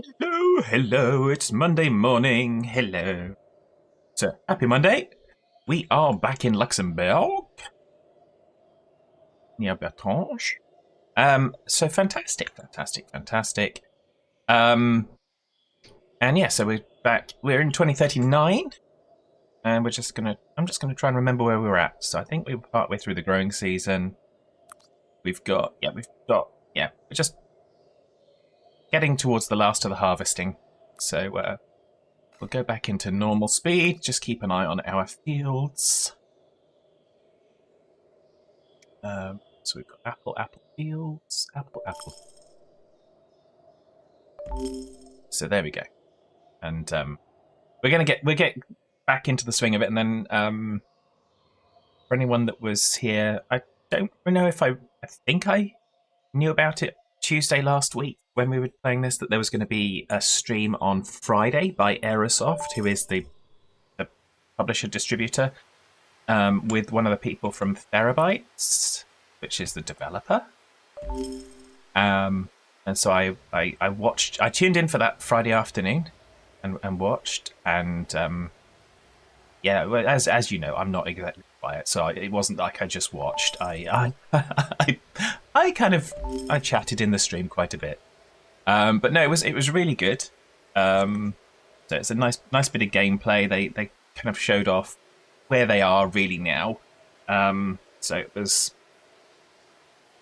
Hello, hello, it's Monday morning. Hello. So, happy Monday. We are back in Luxembourg, near Bertange. So fantastic, fantastic, fantastic. Um, and yeah, so we're back. We're in 2039, and I'm just gonna try and remember where we were at. So I think we were partway through the growing season. We're just getting towards the last of the harvesting. So, we'll go back into normal speed. Just keep an eye on our fields. So we've got apple fields, apple. So there we go. And we'll get back into the swing of it. And then for anyone that was here, I don't know if I think I knew about it Tuesday last week when we were playing this, that there was going to be a stream on Friday by Aerosoft, who is the publisher distributor, with one of the people from Therabytes, which is the developer. And so I tuned in for that Friday afternoon and watched, and yeah, well, as you know, I'm not exactly quiet, so it wasn't like I just watched. I I chatted in the stream quite a bit, but no, it was really good. So it's a nice bit of gameplay. They kind of showed off where they are really now. So it was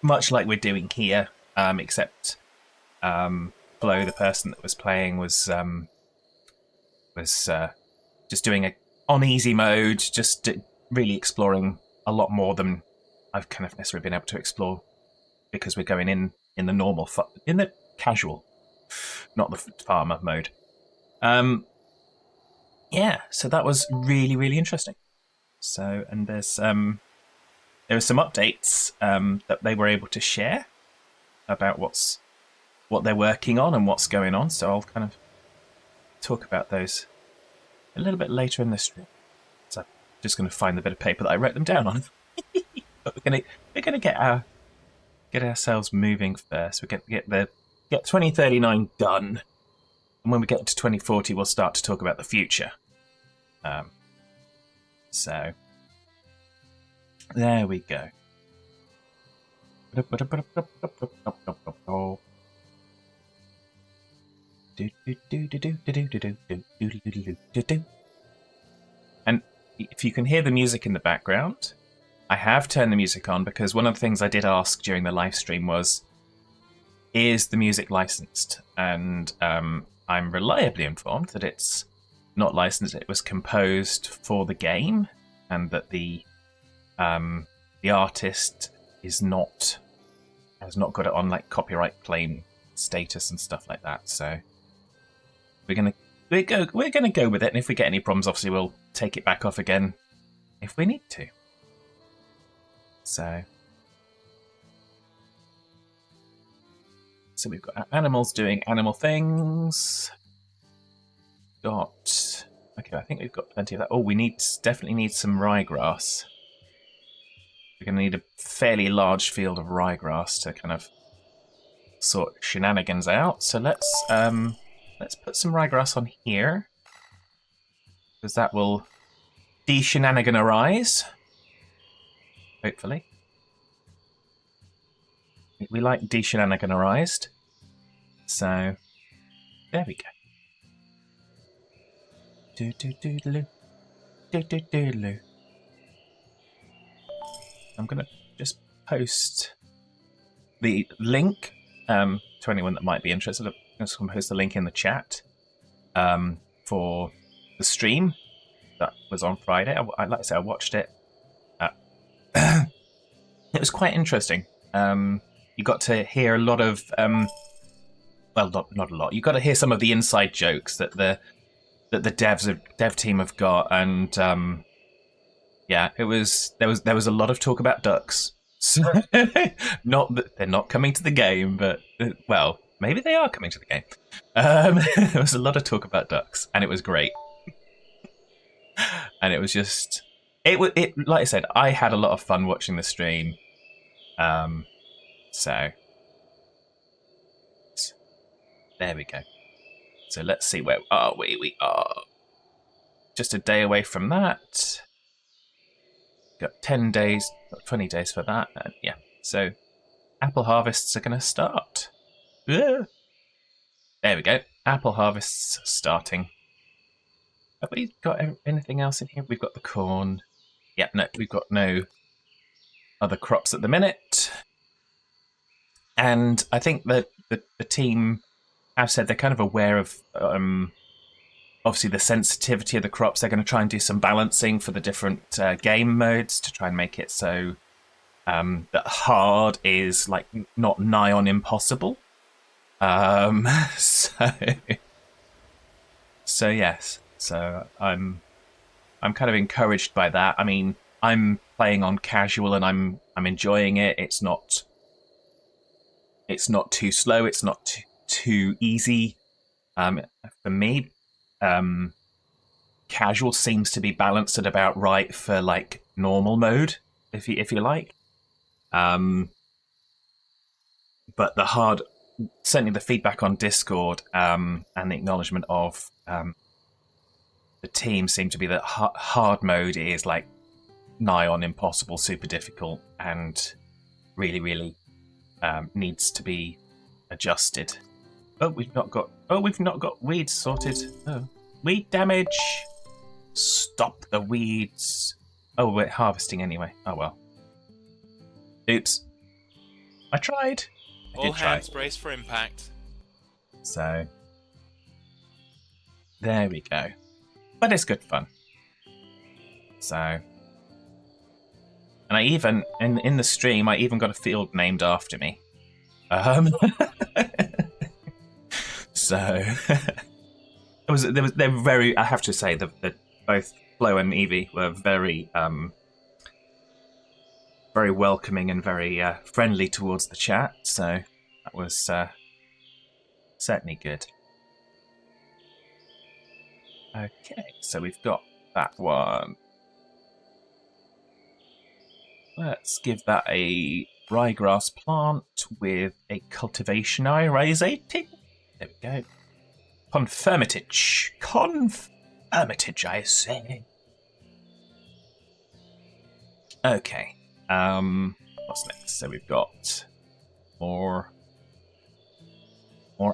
much like we're doing here, except Flo, the person that was playing, was just doing a on easy mode, just really exploring a lot more than I've kind of necessarily been able to explore, because we're going in the normal, in the casual, not the farmer mode. Yeah, so that was really interesting. So, and there were some updates that they were able to share about what they're working on and what's going on. So I'll kind of talk about those a little bit later in the stream. So I'm just going to find the bit of paper that I wrote them down on. But we're gonna get ourselves moving first. We're going to get 2039 done, and when we get to 2040, we'll start to talk about the future. So there we go. And if you can hear the music in the background, I have turned the music on because one of the things I did ask during the live stream was, is the music licensed? And I'm reliably informed that it's not licensed. It was composed for the game, and that the artist has not got it on like copyright claim status and stuff like that. So we're gonna go with it, and if we get any problems, obviously we'll take it back off again if we need to. So we've got animals doing animal things. Okay, I think we've got plenty of that. Oh, definitely need some ryegrass. We're going to need a fairly large field of ryegrass to kind of sort shenanigans out. So let's put some ryegrass on here, because that will de-shenaniganize. Hopefully. We like de-shenaniganized. So there we go. I'm going to just post the link to anyone that might be interested. I'm just going to post the link in the chat for the stream that was on Friday. Like I said, I watched it. It was quite interesting. You got to hear a lot of, well, not a lot. You got to hear some of the inside jokes that the dev team have got, and yeah, there was a lot of talk about ducks. So, not that they're not coming to the game, but well, maybe they are coming to the game. There was a lot of talk about ducks, and it was great. And it was just it like I said, I had a lot of fun watching the stream. So there we go. So let's see, where are we? We are just a day away from that. Got 10 days, 20 days for that. And yeah, so apple harvests are going to start. Yeah. There we go. Apple harvests starting. Have we got anything else in here? We've got the corn. Yeah, no, we've got no other crops at the minute. And I think that the team have said they're kind of aware of obviously the sensitivity of the crops. They're going to try and do some balancing for the different game modes to try and make it so that hard is like not nigh on impossible. So yes, so I'm kind of encouraged by that. I mean, I'm playing on casual and I'm enjoying it. It's not too slow. It's not too easy. For me, casual seems to be balanced at about right for like normal mode, if you like. But the hard, certainly the feedback on Discord and the acknowledgement of the team seem to be that hard mode is like nigh on impossible, super difficult, and really needs to be adjusted. Oh, we've not got weeds sorted. Oh, weed damage. Stop the weeds. Oh, we're harvesting anyway. Oh well. Oops. I tried. All hands brace for impact. So there we go. But it's good fun. So, and I even in the stream I even got a field named after me. So they were very. I have to say that both Flo and Evie were very very welcoming and very friendly towards the chat. So that was certainly good. Okay, so we've got that one. Let's give that a ryegrass plant with a cultivation irisating. There we go. Confirmitage. Confirmitage, I say. Okay. What's next? So we've got more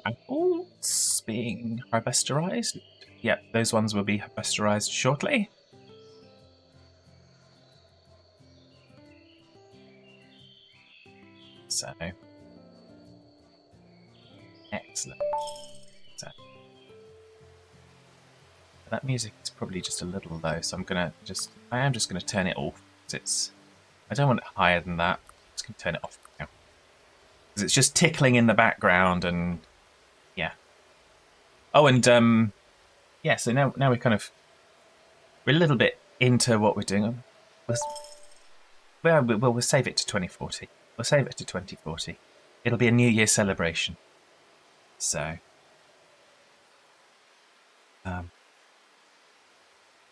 apples being harvesterized. Yep, those ones will be harvesterized shortly. So excellent. So that music is probably just a little low, so I am just gonna turn it off. I don't want it higher than that. I'm just gonna turn it off now. Because it's just tickling in the background and yeah. Oh, and yeah, so now we're a little bit into what we're doing. We'll save it to 2040. We'll save it to 2040. It'll be a New Year celebration. So, do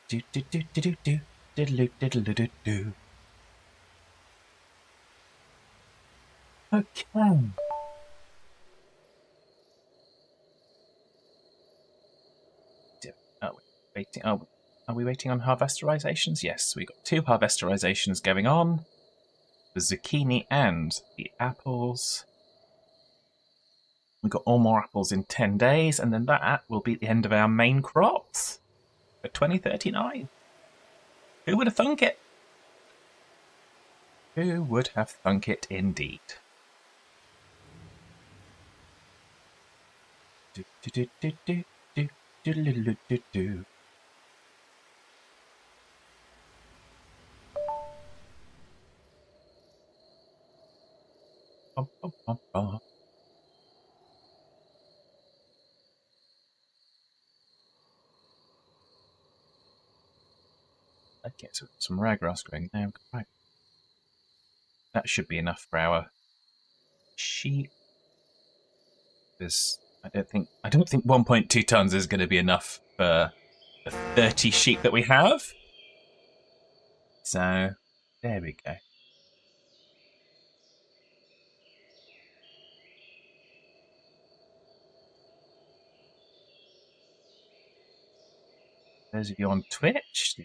do do do do do diddle diddle do do. Okay. Waiting. Oh, are we waiting on harvesterizations? Yes, we got 2 harvesterizations going on. The zucchini and the apples. We got all more apples in 10 days, and then that will be the end of our main crops for 2039. Who would have thunk it? Who would have thunk it indeed? Do do do do do do do do do do. Bum, bum, bum, bum. Okay, so some ryegrass growing now. Right. That should be enough for our sheep. I don't think 1.2 tons is going to be enough for the 30 sheep that we have. So there we go. those of you on Twitch,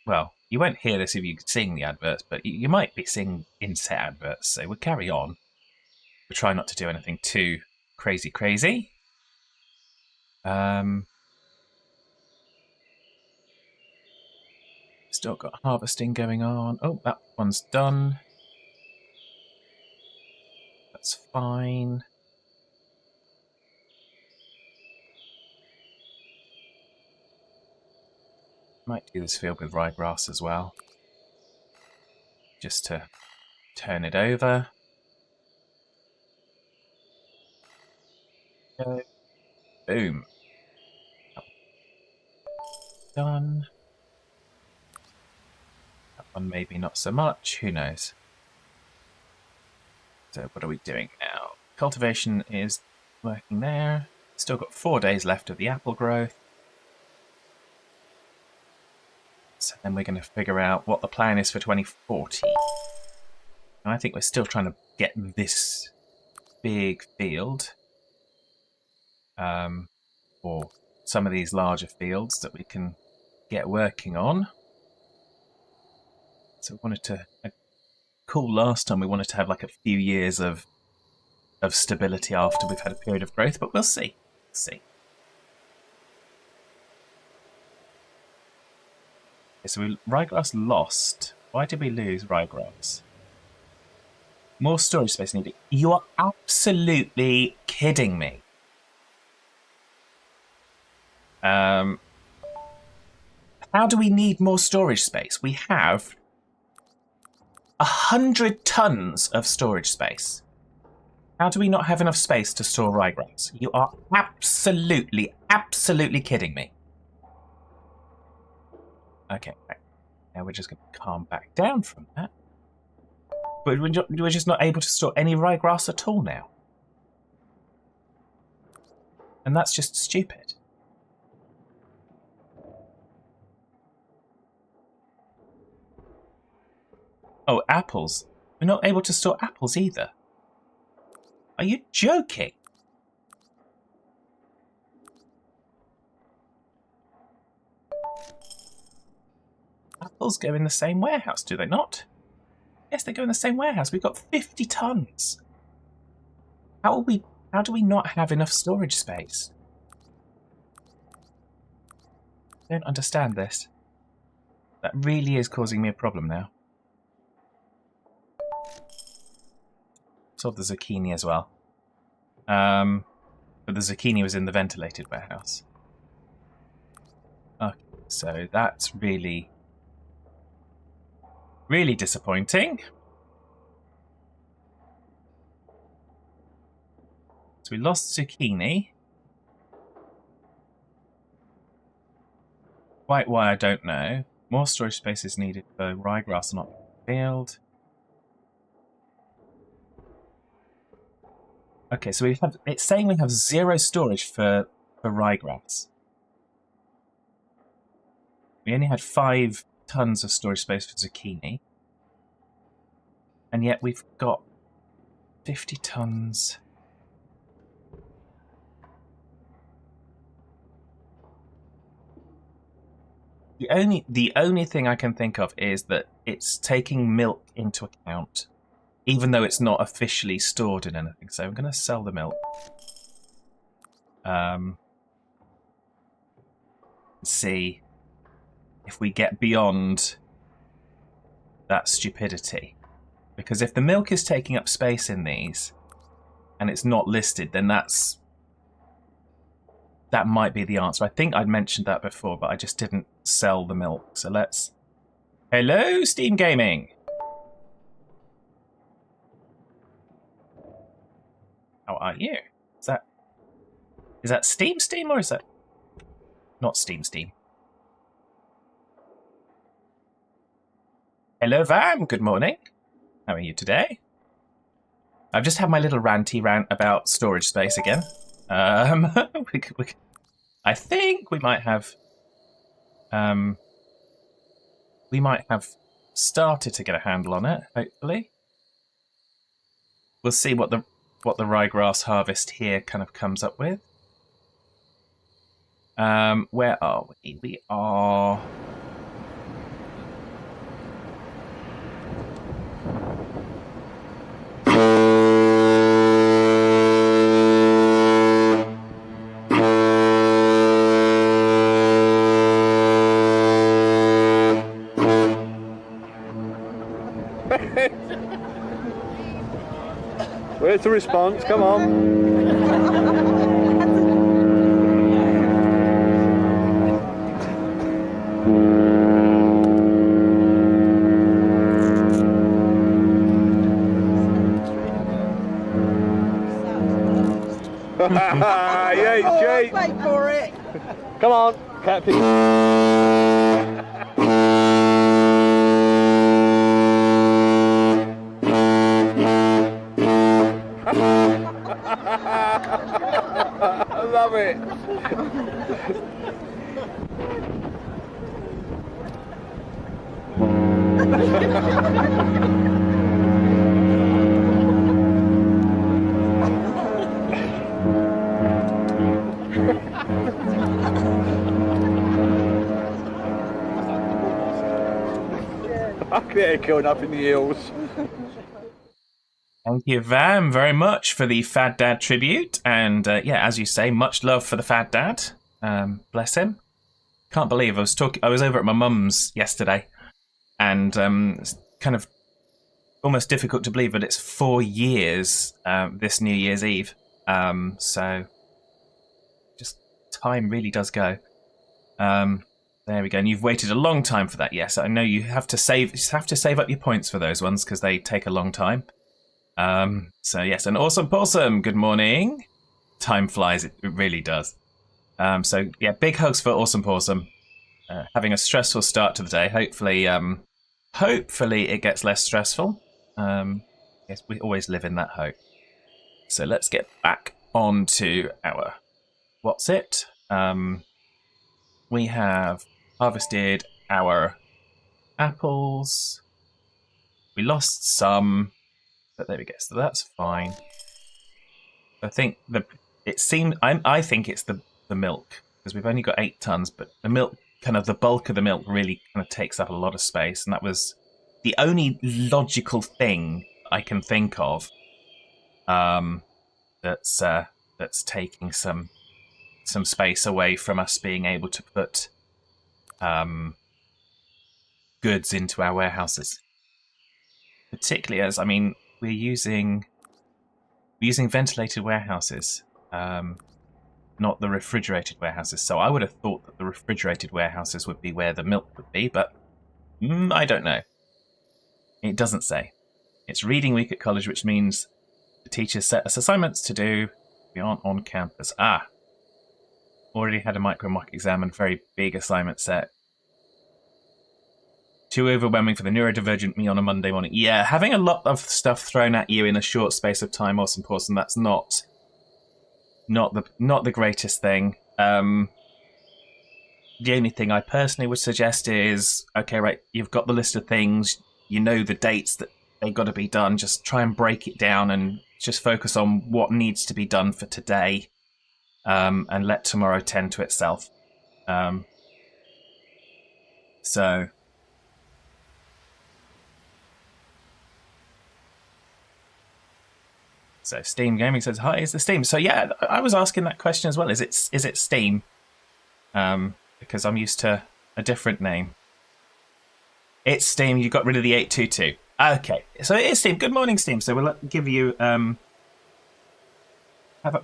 well, you won't hear this if you're seeing the adverts, but you might be seeing inset adverts, so we'll carry on. We'll try not to do anything too crazy. Still got harvesting going on. Oh, that one's done. That's fine. Might do this field with ryegrass as well. Just to turn it over. Go. Boom. Done. That one maybe not so much. Who knows? So what are we doing now? Cultivation is working there. Still got 4 days left of the apple growth. So then we're going to figure out what the plan is for 2040. And I think we're still trying to get this big field. Or some of these larger fields that we can get working on. So we wanted to... Cool, last time we wanted to have like a few years of stability after we've had a period of growth, but we'll see. Okay, so ryegrass lost. Why did we lose ryegrass? More storage space needed. You are absolutely kidding me. How do we need more storage space? We have 100 tons of storage space. How do we not have enough space to store ryegrass? You are absolutely kidding me. Okay, right. Now we're just going to calm back down from that. But we're just not able to store any ryegrass at all now. And that's just stupid. Oh, apples. We're not able to store apples either. Are you joking? Apples go in the same warehouse, do they not? Yes, they go in the same warehouse. We've got 50 tons. How do we not have enough storage space? I don't understand this. That really is causing me a problem now. Solve the zucchini as well. But the zucchini was in the ventilated warehouse. Okay, so that's really disappointing. So we lost zucchini. Quite why, I don't know. More storage space is needed for ryegrass not field. Okay, so it's saying we have 0 storage for ryegrass. We only had 5 tons of storage space for zucchini. And yet we've got 50 tons. The only thing I can think of is that it's taking milk into account, even though it's not officially stored in anything. So I'm going to sell the milk. See if we get beyond that stupidity. Because if the milk is taking up space in these, and it's not listed, then that might be the answer. I think I'd mentioned that before, but I just didn't sell the milk. So let's... Hello, Steam Gaming! How are you? Is that Steam or is that not Steam? Hello, Vam. Good morning. How are you today? I've just had my little ranty rant about storage space again. I think we might have started to get a handle on it. Hopefully, we'll see what the ryegrass harvest here kind of comes up with. Where are we? We are... Where's the response? Come on. Yay, Jay. Wait for it. Come on, Captain. I love it. Fuck, they're going up in the hills. Thank you, Vam, very much for the Fad Dad tribute. And yeah, as you say, much love for the Fad Dad. Bless him. Can't believe I was over at my mum's yesterday, and it's kind of almost difficult to believe, but it's 4 years this New Year's Eve. So just time really does go. There we go. And you've waited a long time for that. Yes, I know you have to save up your points for those ones because they take a long time. So yes, and Awesome Possum, good morning. Time flies, it really does. So yeah, big hugs for Awesome Possum. Having a stressful start to the day. Hopefully it gets less stressful. Yes, we always live in that hope. So let's get back onto our what's it? We have harvested our apples. We lost some. But there we go. So that's fine. I think I think it's the milk, because we've only got 8 tons, but the milk, kind of the bulk of the milk, really kind of takes up a lot of space, and that was the only logical thing I can think of that's taking some space away from us being able to put goods into our warehouses. Particularly as, I mean, we're using ventilated warehouses, not the refrigerated warehouses. So I would have thought that the refrigerated warehouses would be where the milk would be, but I don't know. It doesn't say. It's reading week at college, which means the teachers set us assignments to do. We aren't on campus. Already had a micro mock exam and very big assignment set. Too overwhelming for the neurodivergent me on a Monday morning. Yeah, having a lot of stuff thrown at you in a short space of time, Awesome Person, that's not the greatest thing. The only thing I personally would suggest is, okay, right, you've got the list of things, you know the dates that they've got to be done, just try and break it down and just focus on what needs to be done for today, and let tomorrow tend to itself. So Steam Gaming says, hi, is the Steam? So yeah, I was asking that question as well. Is it Steam? Because I'm used to a different name. It's Steam. You got rid of the 822. Okay, so it is Steam. Good morning, Steam. So we'll give you...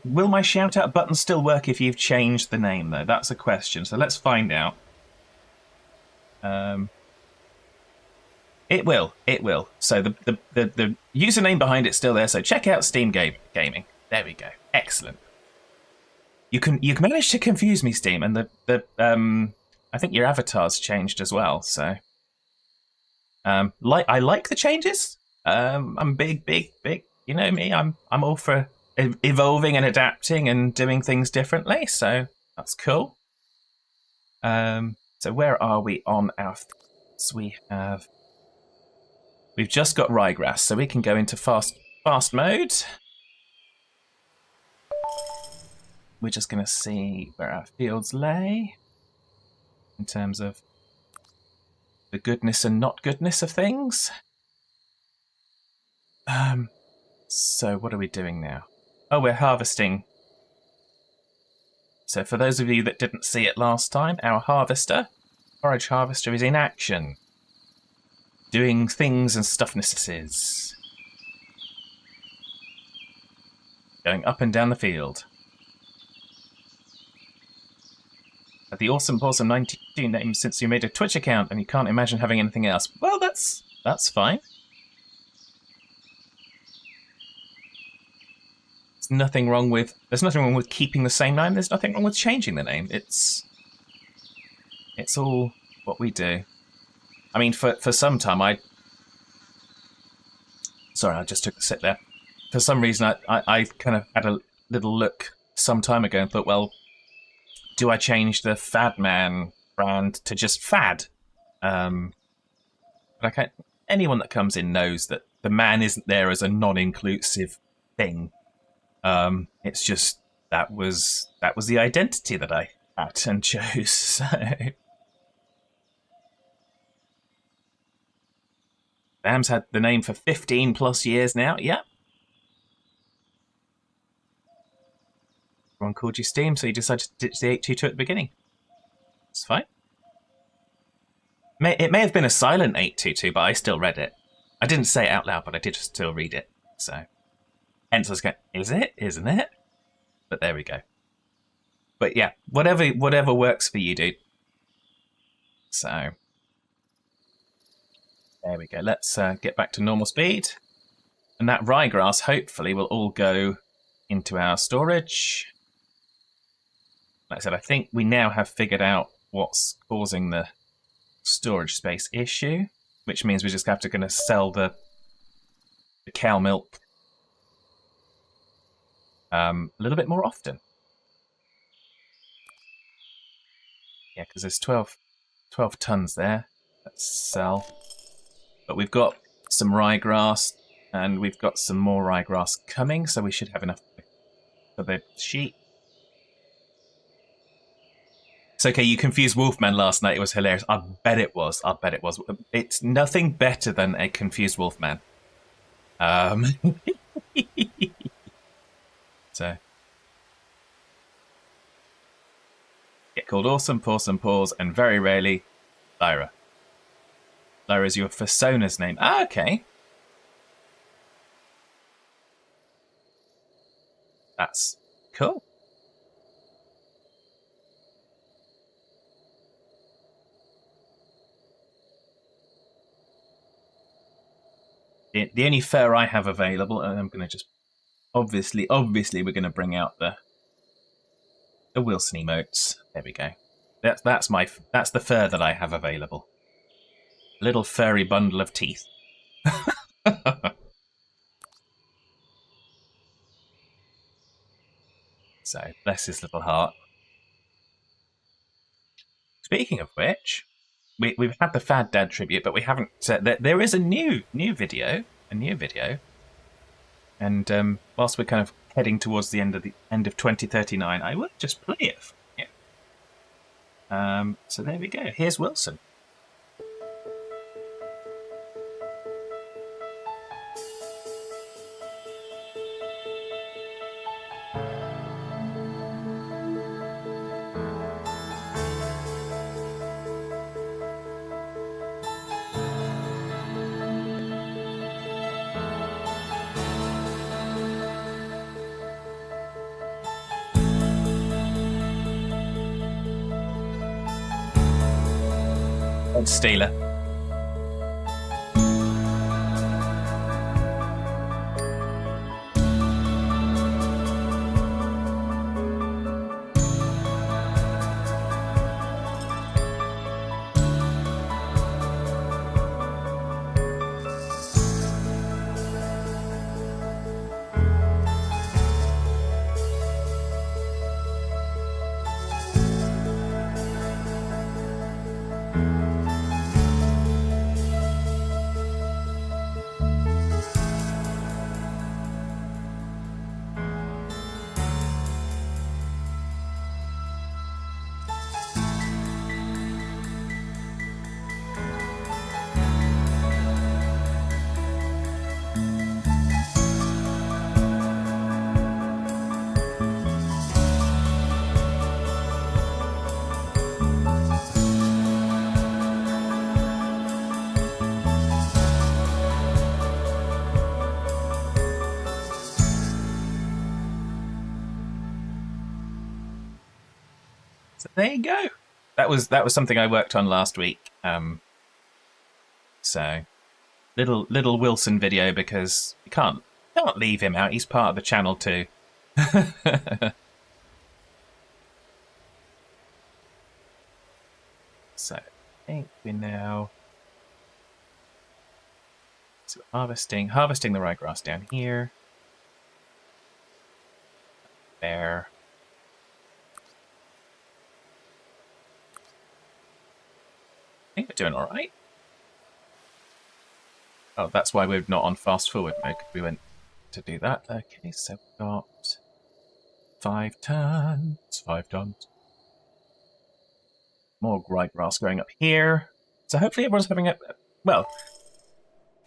will my shout-out button still work if you've changed the name, though? That's a question. So let's find out. It will. So the username behind it's still there. So check out Steam Gaming. There we go. Excellent. You managed to confuse me, Steam, and the I think your avatar's changed as well. So I like the changes. I'm big. You know me. I'm all for evolving and adapting and doing things differently. So that's cool. So where are we on our? We've just got ryegrass, so we can go into fast mode. we're just going to see where our fields lay in terms of the goodness and not goodness of things. So what are we doing now? Oh, we're harvesting. So for those of you that didn't see it last time, our forage harvester is in action. Doing things and stuffnesses. Going up and down the field. The Awesome Pawsome 92 name since you made a Twitch account and you can't imagine having anything else. Well, that's fine. There's nothing wrong with keeping the same name. There's nothing wrong with changing the name. It's all what we do. I mean, for some time, sorry, I just took a sip there. For some reason, I kind of had a little look some time ago and thought, well, do I change the Fadman brand to just Fad? But anyone that comes in knows that the man isn't there as a non-inclusive thing. It's just that was the identity that I had and chose. So. Bam's had the name for 15 plus years now. Yeah. Everyone called you Steam, so you decided to ditch the 822 at the beginning. It's fine. It may have been a silent 822, but I still read it. I didn't say it out loud, but I did still read it. So, hence I was going, is it? Isn't it? But there we go. But yeah, whatever works for you, dude. So, there we go. Let's get back to normal speed. And that ryegrass, hopefully, will all go into our storage. Like I said, I think we now have figured out what's causing the storage space issue, which means we just have to gonna sell the cow milk a little bit more often. Yeah, because there's 12 tons there. Let's sell. But we've got some ryegrass, and we've got some more ryegrass coming, so we should have enough for the sheep. It's okay, you confused Wolfman last night. It was hilarious. I bet it was. It's nothing better than a confused Wolfman. So. Get called Awesome, Pawsome, Paws, and very rarely, Lyra. Lyra is your persona's name. Ah, okay. That's cool. The only fur I have available, and I'm going to just obviously we're going to bring out the Wilson emotes. There we go. That's the fur that I have available. A little furry bundle of teeth. So bless his little heart. Speaking of which, we've had the Fad Dad tribute, but we haven't. There is a new video, and whilst we're kind of heading towards the end of 2039, I will just play it for you. So there we go. Here's Wilson. Stealer. there you go. That was something I worked on last week. So little Wilson video, because you can't leave him out. He's part of the channel too. So I think we're now harvesting the ryegrass down here. There. I think we're doing all right. Oh, that's why we're not on fast forward mode. We went to do that. Okay, so we've got 5 tons. 5 tons. More ryegrass growing up here. So hopefully everyone's having a... Well,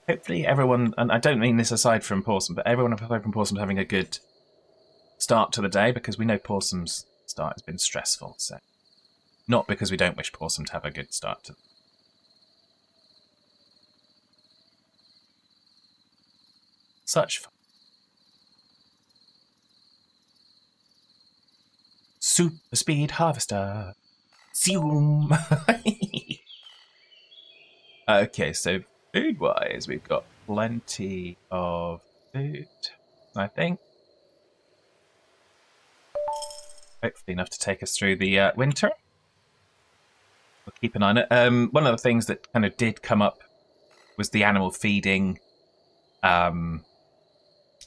hopefully everyone... And I don't mean this aside from Pawsome, but everyone aside from Pawsome's having a good start to the day, because we know Pawsome's start has been stressful. So not because we don't wish Pawsome to have a good start to... Such fun. Super speed harvester. Zoom. Okay, so food-wise, we've got plenty of food, I think. Hopefully enough to take us through the winter. We'll keep an eye on it. One of the things that kind of did come up was the animal feeding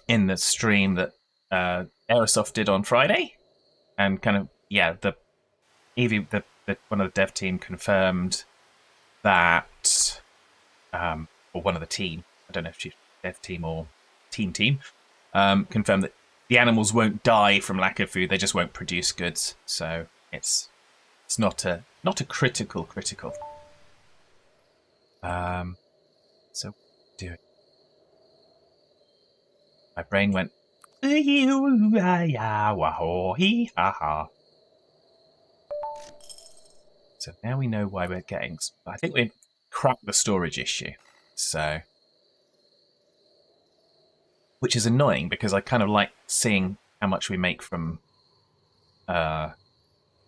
in the stream that Aerosoft did on Friday. And kind of, yeah, Evie, one of the dev team confirmed that, or one of the team, I don't know if she's dev team or team, confirmed that the animals won't die from lack of food, they just won't produce goods. So it's not a critical. So do it. My brain went. So now we know why we're getting... I think we've cracked the storage issue. So... Which is annoying, because I kind of like seeing how much we make from the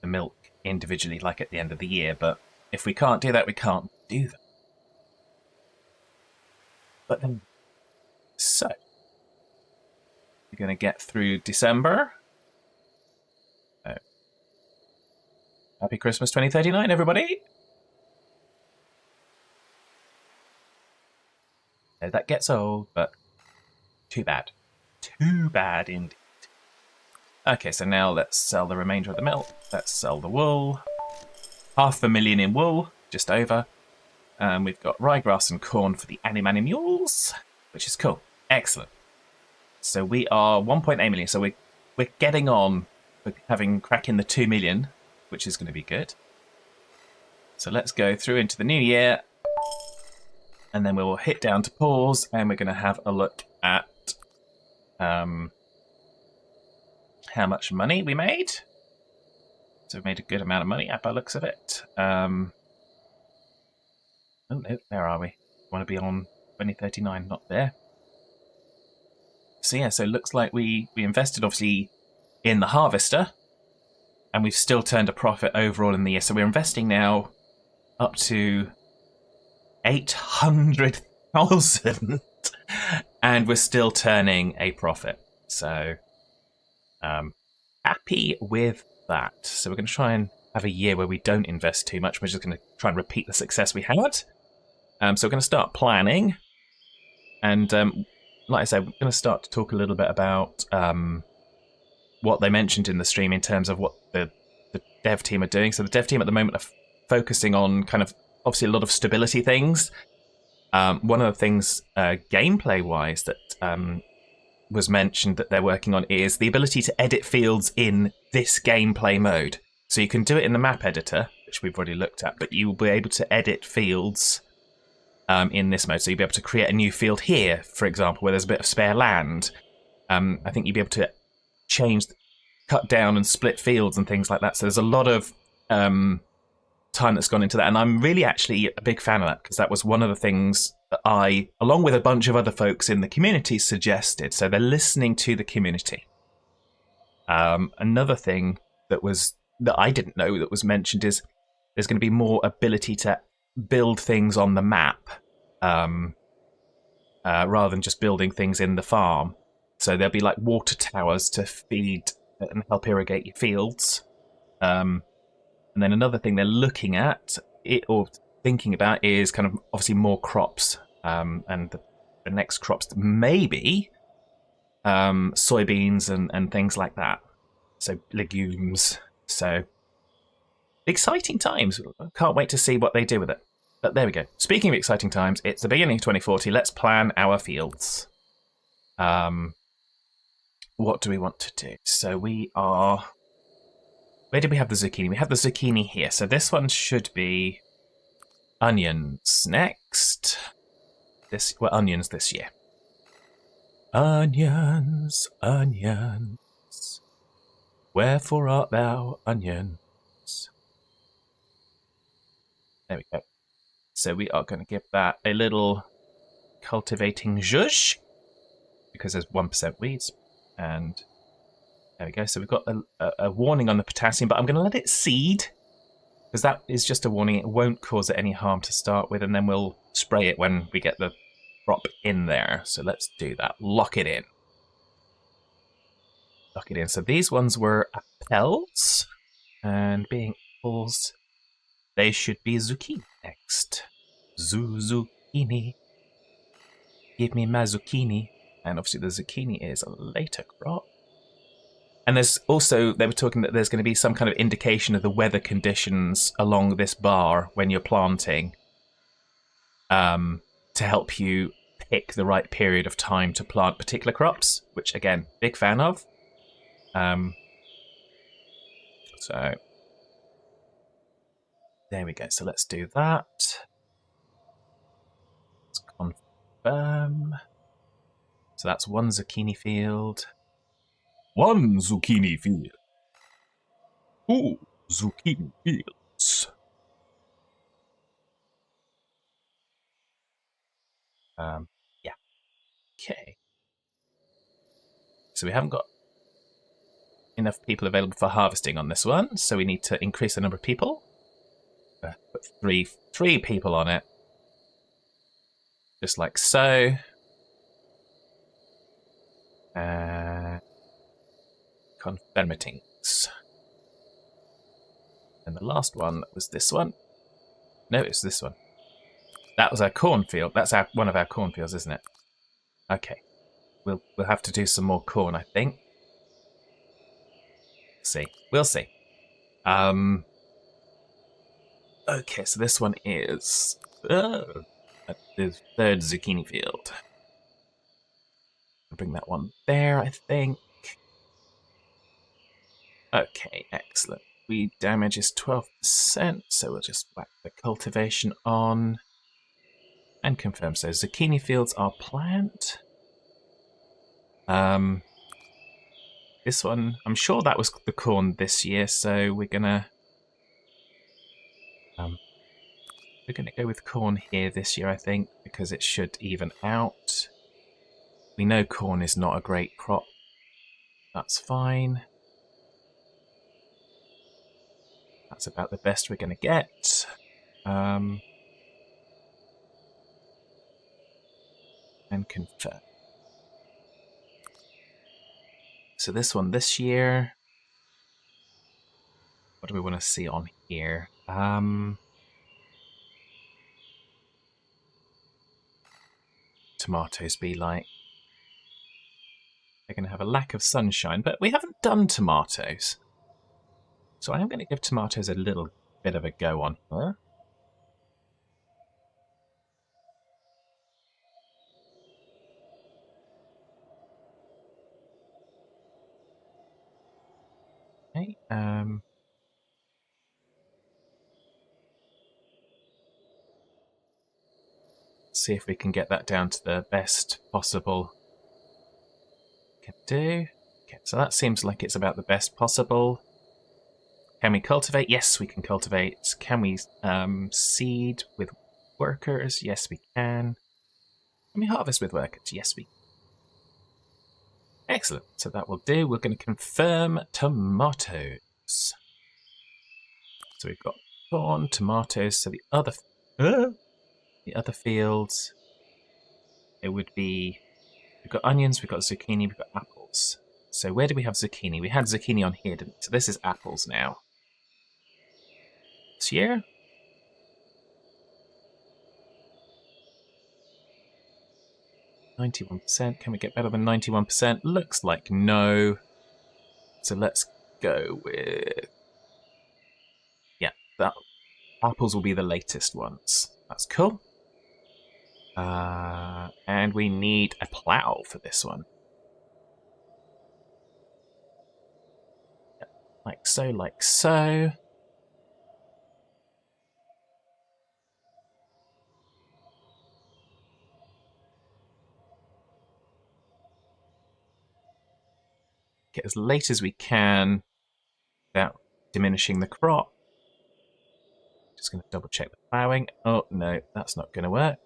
milk individually, like at the end of the year. But if we can't do that, we can't do that. But then... So... We're going to get through December. So, Happy Christmas 2039, everybody! So that gets old, but too bad. Too bad indeed. Okay, so now let's sell the remainder of the milk. Let's sell the wool. 500,000 in wool, just over. We've got ryegrass and corn for the Animani mules, which is cool. Excellent. So we are 1.8 million. So we're getting on. We're cracking the 2 million, which is going to be good. So let's go through into the new year, and then we will hit down to pause, and we're going to have a look at how much money we made. So we made a good amount of money, by the looks of it. Oh no, where are we? I want to be on 2039, not there. So yeah, so it looks like we invested obviously in the harvester, and we've still turned a profit overall in the year. So we're investing now up to 800,000, and we're still turning a profit. So happy with that. So we're going to try and have a year where we don't invest too much. We're just going to try and repeat the success we had. So we're going to start planning, and like I said, we're going to start to talk a little bit about what they mentioned in the stream in terms of what the dev team are doing. So the dev team at the moment are focusing on kind of obviously a lot of stability things. One of the things gameplay-wise that was mentioned that they're working on is the ability to edit fields in this gameplay mode. So you can do it in the map editor, which we've already looked at, but you will be able to edit fields in this mode. So you'll be able to create a new field here, for example, where there's a bit of spare land. I think you'll be able to change, cut down and split fields and things like that. So there's a lot of time that's gone into that. And I'm really actually a big fan of that, because that was one of the things that I, along with a bunch of other folks in the community, suggested. So they're listening to the community. Another thing that was that I didn't know that was mentioned is there's going to be more ability to build things on the map rather than just building things in the farm. So there'll be like water towers to feed and help irrigate your fields. And then another thing they're looking at or thinking about is kind of obviously more crops. And the next crops maybe soybeans and things like that. So legumes. So exciting times. Can't wait to see what they do with it. But there we go. Speaking of exciting times, it's the beginning of 2040. Let's plan our fields. What do we want to do? So we are... Where did we have the zucchini? We have the zucchini here. So this one should be onions next. Onions this year. Onions, onions. Wherefore art thou, onions? There we go. So we are going to give that a little cultivating zhuzh, because there's 1% weeds. And there we go. So we've got a warning on the potassium, but I'm going to let it seed, because that is just a warning. It won't cause it any harm to start with, and then we'll spray it when we get the crop in there. So let's do that. Lock it in. Lock it in. So these ones were apples, and being apples, they should be zucchini next. Zucchini. Give me my zucchini. And obviously the zucchini is a later crop. And there's also, they were talking that there's going to be some kind of indication of the weather conditions along this bar when you're planting, to help you pick the right period of time to plant particular crops, which again, big fan of. So there we go. So let's do that. Let's confirm. So that's one zucchini field. One zucchini field. Ooh, zucchini fields. Yeah. Okay. So we haven't got enough people available for harvesting on this one, so we need to increase the number of people. Put three people on it. Just like so. Confirm things. And the last one was this one. No, it's this one. That was our cornfield. That's one of our cornfields, isn't it? Okay. We'll have to do some more corn, I think. See. We'll see. Okay, so this one is the third zucchini field. I'll bring that one there, I think. Okay, excellent. Weed damage is 12%, so we'll just whack the cultivation on and confirm. So zucchini fields are planned. This one, I'm sure that was the corn this year, so we're gonna go with corn here this year, I think, because it should even out. We know corn is not a great crop. That's fine. That's about the best we're going to get. And confirm. So this one this year. What do we want to see on here? Tomatoes be like. They're going to have a lack of sunshine, but we haven't done tomatoes. So I am going to give tomatoes a little bit of a go on her. Okay, see if we can get that down to the best possible we can do. Okay, so that seems like it's about the best possible. Can we cultivate? Yes, we can cultivate. Can we seed with workers? Yes, we can. Can we harvest with workers? Yes, we can. Excellent. So that will do. We're going to confirm tomatoes. So we've got corn, tomatoes. So the other fields, it would be, we've got onions, we've got zucchini, we've got apples. So where do we have zucchini? We had zucchini on here, didn't we? So this is apples now. This year? %. Can we get better than 91%? Looks like no. So let's go with... Yeah, that apples will be the latest ones. That's cool. And we need a plow for this one. Yep, like so, like so. Get as late as we can without diminishing the crop. Just going to double check the ploughing. Oh no, that's not going to work.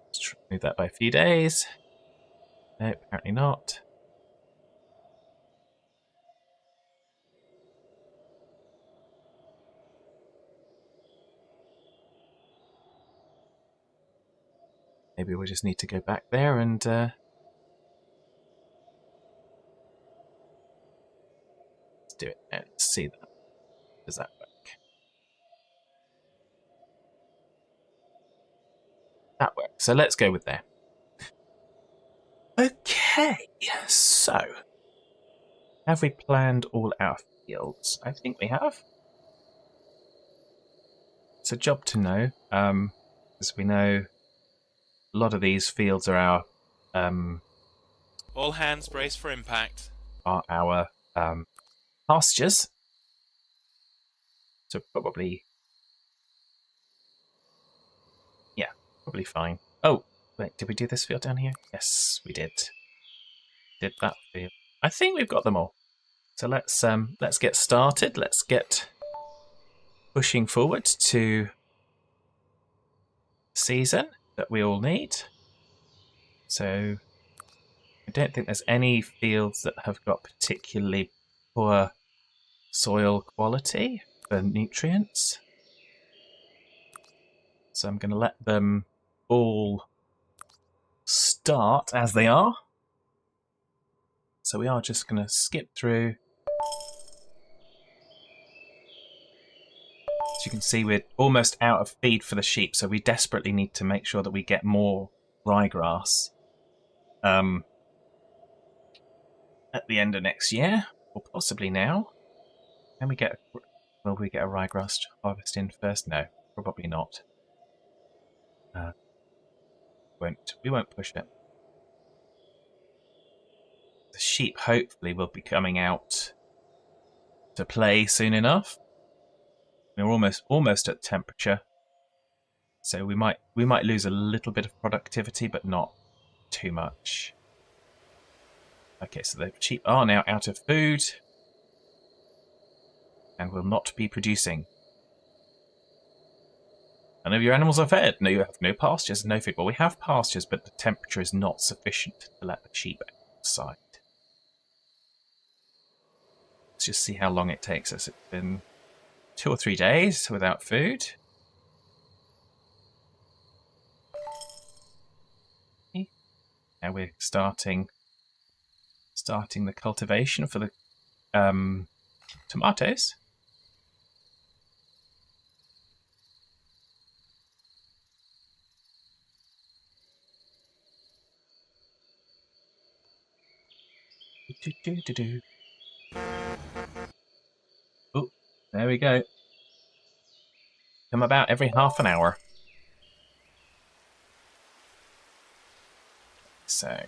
Let's try to move that by a few days. No, apparently not. Maybe we just need to go back there and let's do it and see that. Does that work? That works. So let's go with there. Okay, so have we planned all our fields? I think we have. It's a job to know, as we know a lot of these fields are our all hands brace for impact. Are our pastures. So probably, yeah, probably fine. Oh, wait, did we do this field down here? Yes, we did. Did that field. I think we've got them all. So let's get started. Let's get pushing forward to season that we all need. So I don't think there's any fields that have got particularly poor soil quality for nutrients. So I'm going to let them all start as they are. So we are just going to skip through. As you can see, we're almost out of feed for the sheep, so we desperately need to make sure that we get more ryegrass at the end of next year, or possibly now. Can we get will we get a ryegrass harvest in first? No, probably not. We won't push it. The sheep hopefully will be coming out to play soon enough. We're almost at temperature, so we might lose a little bit of productivity, but not too much. Okay, so the sheep are now out of food and will not be producing. None of your animals are fed. No, you have no pastures, no food. Well, we have pastures, but the temperature is not sufficient to let the sheep outside. Let's just see how long it takes us. It's been 2 or 3 days without food. Now we're starting the cultivation for the tomatoes. Oh, there we go. Come about every half an hour. So,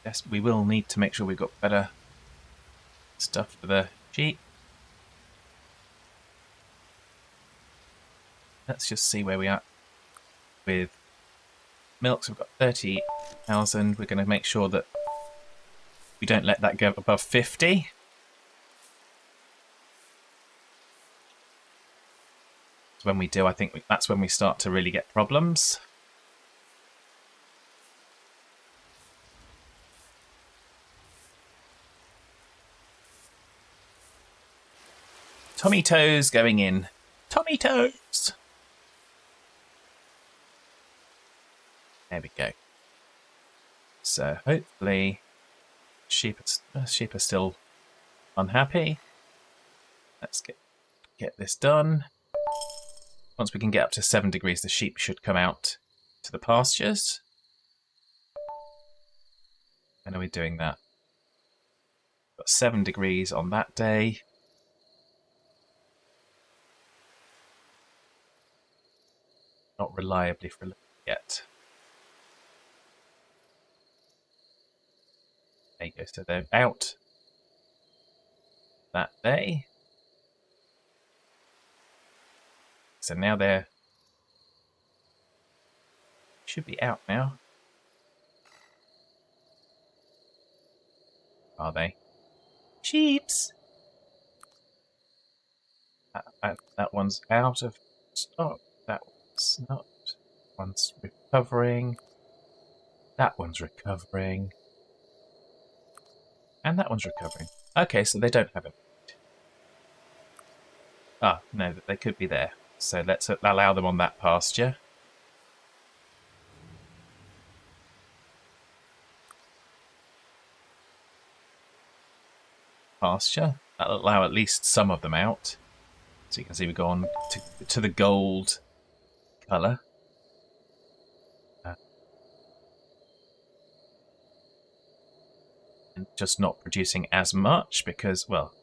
yes, we will need to make sure we've got better stuff for the sheep. Let's just see where we are with milk. So we've got 30,000. We're going to make sure that we don't let that go above 50. When we do, I think that's when we start to really get problems. Tommy Toes going in. Tommy Toes! There we go. So hopefully sheep are still unhappy. Let's get this done. Once we can get up to 7 degrees, the sheep should come out to the pastures. When are we doing that? Got 7 degrees on that day. Not reliably for a little yet. There you go, so they're out that day. So now they're should be out now. Are they? Sheeps! That one's out of stock. That one's not. One's recovering. That one's recovering. And that one's recovering. Okay, so they don't have it. Ah, no, they could be there. So let's allow them on that pasture. That'll allow at least some of them out. So you can see we go on to the gold colour. And just not producing as much because, well...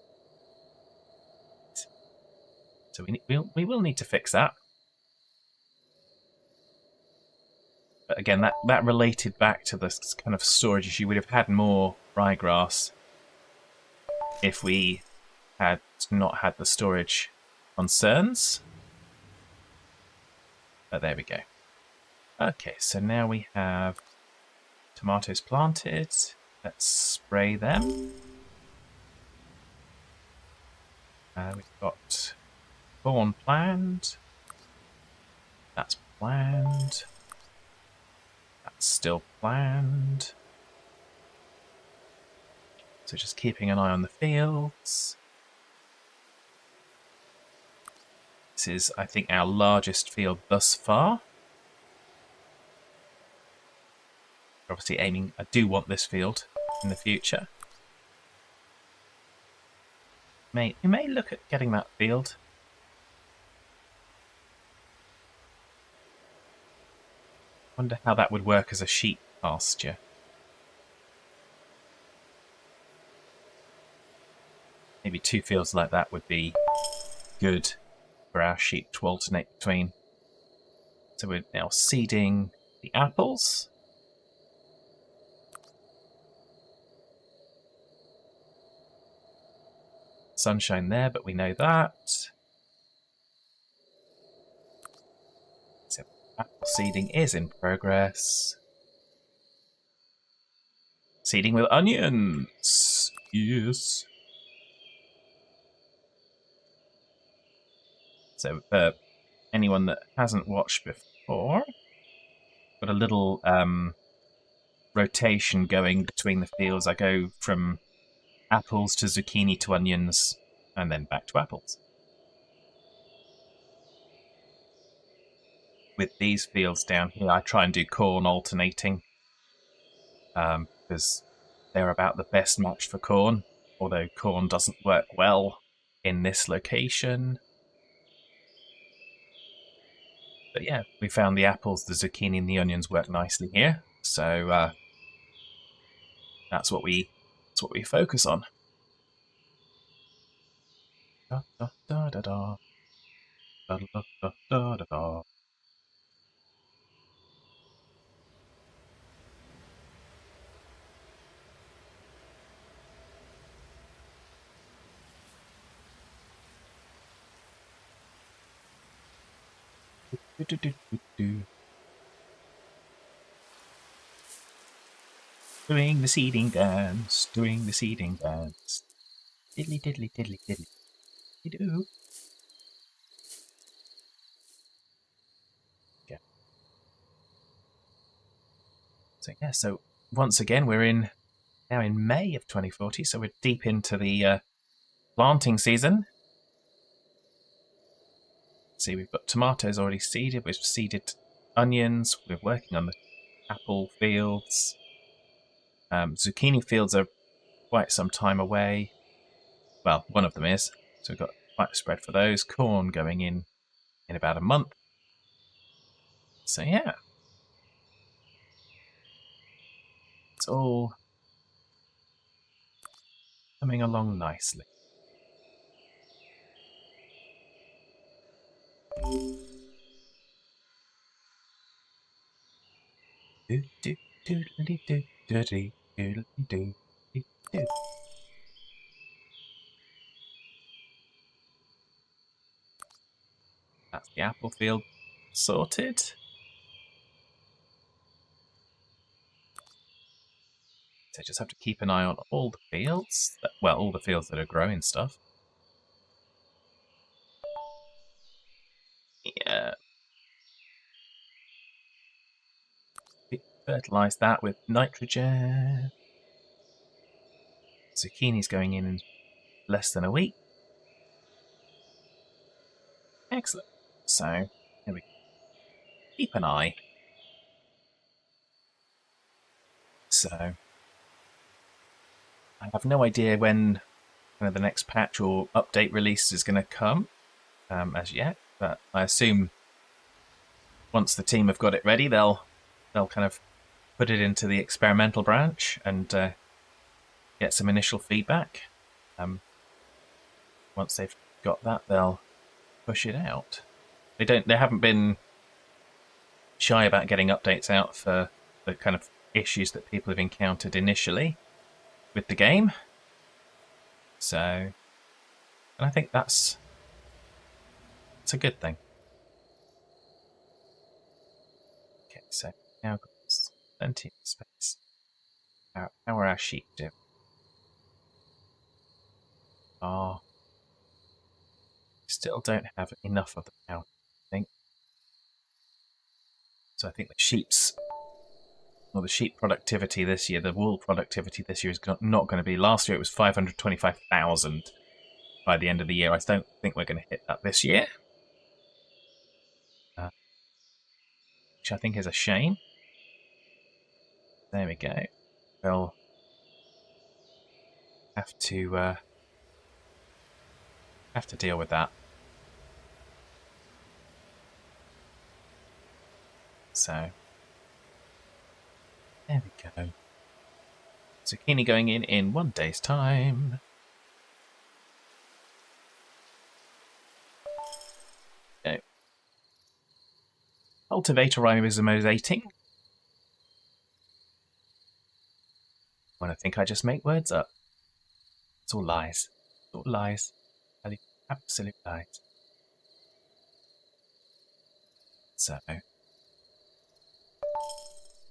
So we will need to fix that. But again, that related back to this kind of storage issue. We'd have had more ryegrass if we had not had the storage concerns. But there we go. Okay, so now we have tomatoes planted. Let's spray them. We've got corn planned. That's planned. That's still planned. So just keeping an eye on the fields. This is, I think, our largest field thus far. Obviously aiming, I do want this field in the future. We may look at getting that field. Wonder how that would work as a sheep pasture. Maybe 2 fields like that would be good for our sheep to alternate between. So we're now seeding the apples. Sunshine there, but we know that. So apple seeding is in progress. Seeding with onions. Yes. So for anyone that hasn't watched before, got a little rotation going between the fields. I go from apples to zucchini to onions and then back to apples. With these fields down here, I try and do corn alternating because they're about the best match for corn, although corn doesn't work well in this location. But yeah, we found the apples, the zucchini and the onions work nicely here, so that's what we focus on. Da, da, da, da, da. Da, da, da, da, da, da. Do, do, do, do, do. Doing the seeding dance, doing the seeding dance. Diddly diddly diddly diddly. You do. Yeah. So yeah, so once again we're now in May of 2040, so we're deep into the planting season. See, we've got tomatoes already seeded. We've seeded onions. We're working on the apple fields. Zucchini fields are quite some time away. Well, one of them is. So we've got quite a spread for those. Corn going in about a month. So yeah. It's all coming along nicely. Do do do do do do do do do do. That's the apple field sorted. So just have to keep an eye on all the fields. Well, all the fields that are growing stuff. Yeah. Fertilise that with nitrogen. Zucchini's going in less than a week. Excellent. So, there we go. Keep an eye. So, I have no idea when the next patch or update release is going to come as yet, but I assume once the team have got it ready, they'll kind of put it into the experimental branch and get some initial feedback. Once they've got that, they'll push it out. They haven't been shy about getting updates out for the kind of issues that people have encountered initially with the game. So, and I think that's a good thing. Okay, so now got plenty of space. How are our sheep doing? Still don't have enough of the cow, I think. So I think the sheep productivity this year, the wool productivity this year is not going to be. Last year it was 525,000 by the end of the year. I don't think we're going to hit that this year, which I think is a shame. There we go. We'll have to deal with that. So there we go. Zucchini going in 1 day's time. Okay. Cultivator ribosomating. When I think I just make words up. It's all lies. It's all lies. Absolute lies. So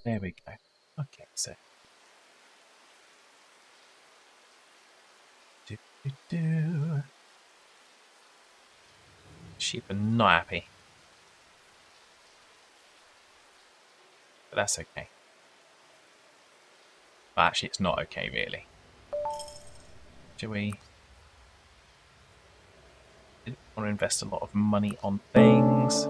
there we go. Okay, so sheep are not happy, but that's okay. Well, actually, it's not okay, really. Shall we? Didn't want to invest a lot of money on things.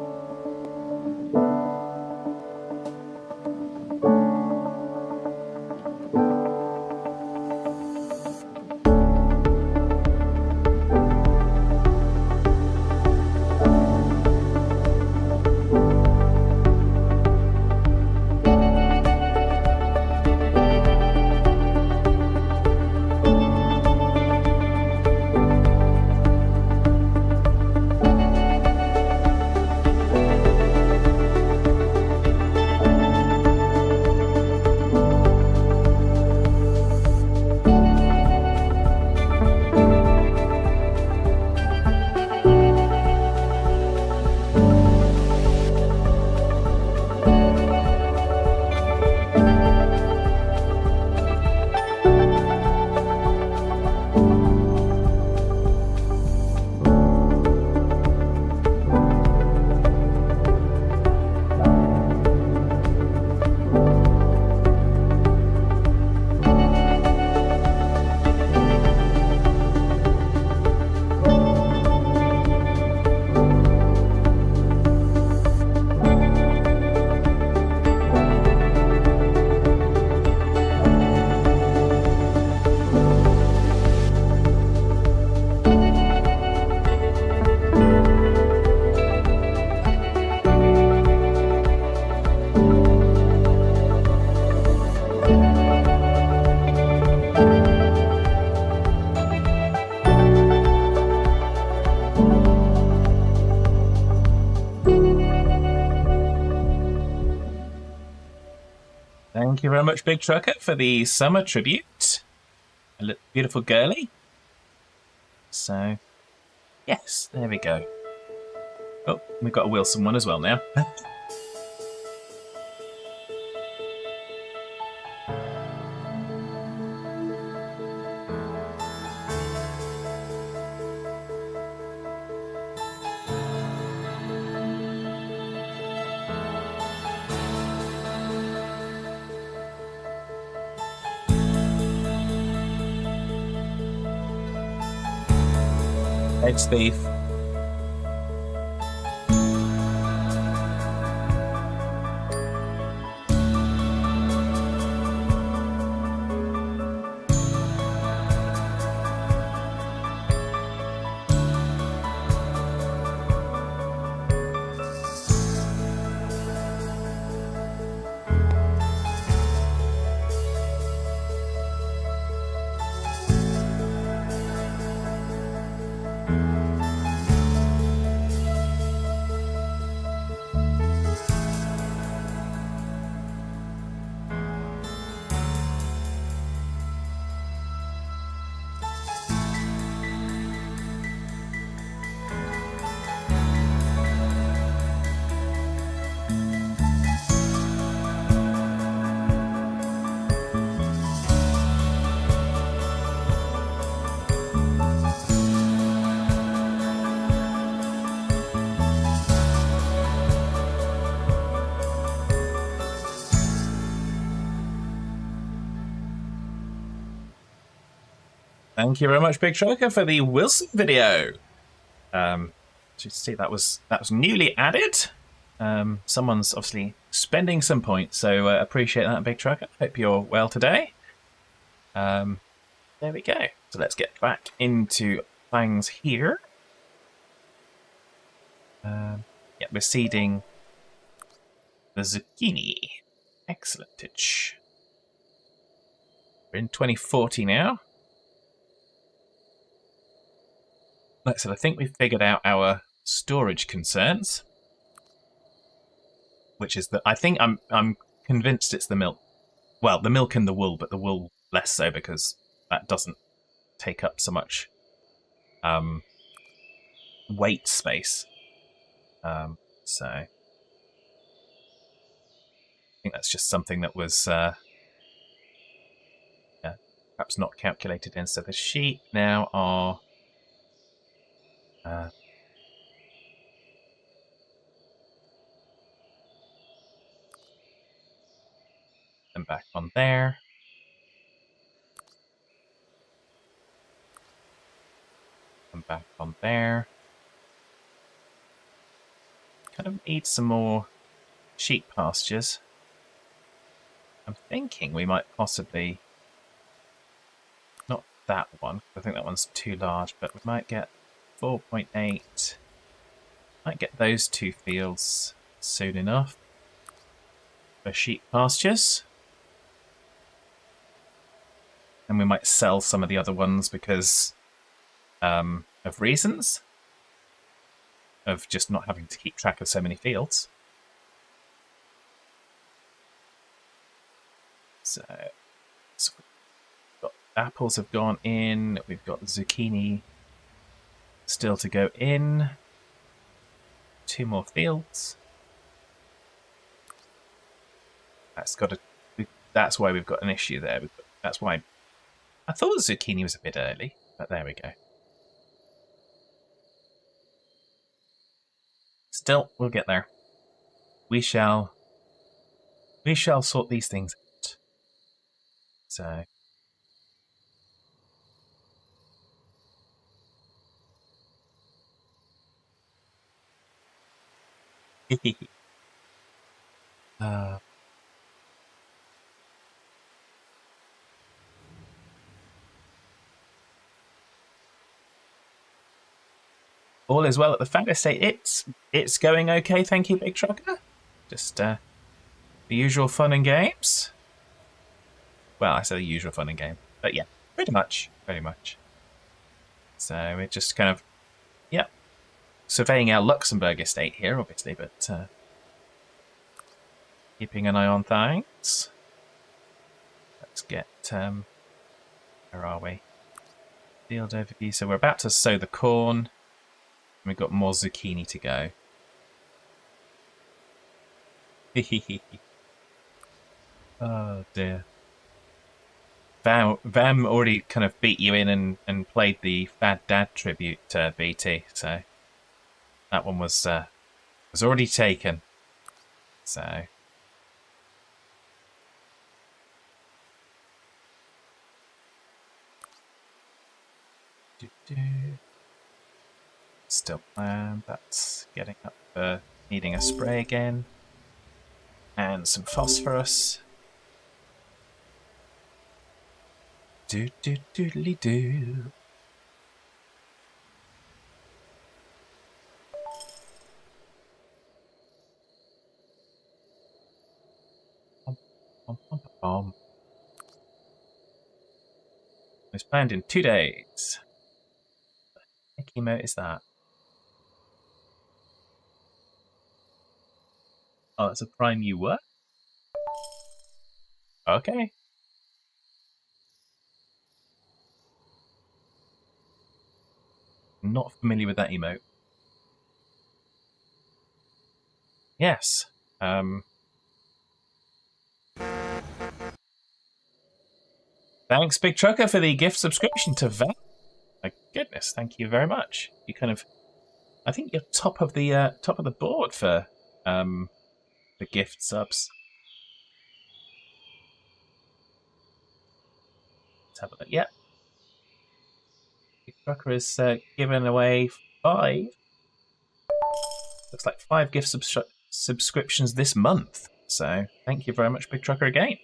Thank you very much, Big Trucker, for the summer tribute. A beautiful girly. So, yes, there we go. Oh, we've got a Wilson one as well now. Edge thief. Thank you very much, Big Trucker, for the Wilson video. You see that was newly added. Someone's obviously spending some points, so appreciate that, Big Trucker. Hope you're well today. There we go. So let's get back into things here. Yeah, we're seeding the zucchini. Excellent. We're in 2040 now. Like I said, I think we've figured out our storage concerns, which is that I think I'm convinced it's the milk. Well, the milk and the wool, but the wool less so because that doesn't take up so much weight space. So I think that's just something that was perhaps not calculated in. So the sheep now are and back on there. And back on there. Kind of need some more sheep pastures. I'm thinking we might possibly, not that one, I think that one's too large, but we might get 4.8. Might get those two fields soon enough for sheep pastures. And we might sell some of the other ones because of reasons of just not having to keep track of so many fields. So we've got apples have gone in. We've got zucchini still to go in. 2 more fields. That's why we've got an issue there. That's why I thought the zucchini was a bit early, but there we go. Still, we'll get there. We shall sort these things out. So all is well at the Fat Estate. It's going okay, thank you, Big Trucker. Just the usual fun and games. Well, I say the usual fun and game, but yeah, pretty much. So we're just kind of, yeah, surveying our Luxembourg estate here, obviously, but keeping an eye on things. Let's get where are we? Field overview. So we're about to sow the corn. And we've got more zucchini to go. Oh dear. Vam already kind of beat you in and played the Fad Dad tribute to BT, so that one was already taken. So still planned. That's getting up for needing a spray again. And some phosphorus. Do. It's planned in 2 days. What emote is that? Oh, that's a prime you what? Okay. Not familiar with that emote. Yes. Thanks, Big Trucker, for the gift subscription to Van. My goodness, thank you very much. You kind of, I think you're top of the board for the gift subs. Let's have a look. Yeah, Big Trucker has given away 5. Looks like 5 gift subscriptions this month. So thank you very much, Big Trucker, again.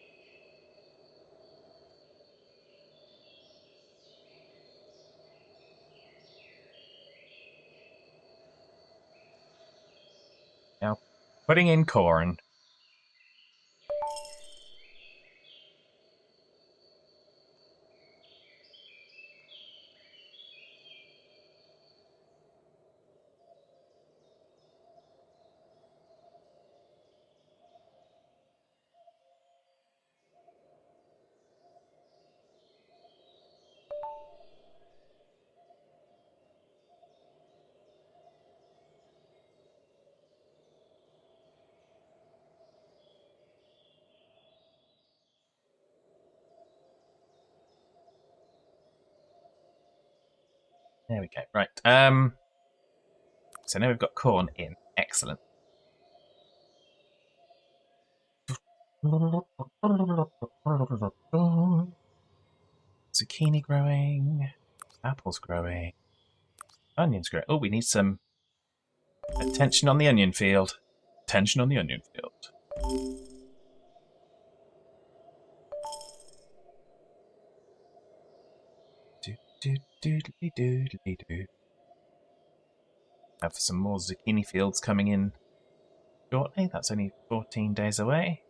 Now, putting in corn. There we go. Right. So now we've got corn in. Excellent. Zucchini growing. Apples growing. Onions growing. Oh, we need some attention on the onion field. Attention on the onion field. Do. Have some more zucchini fields coming in shortly. That's only 14 days away.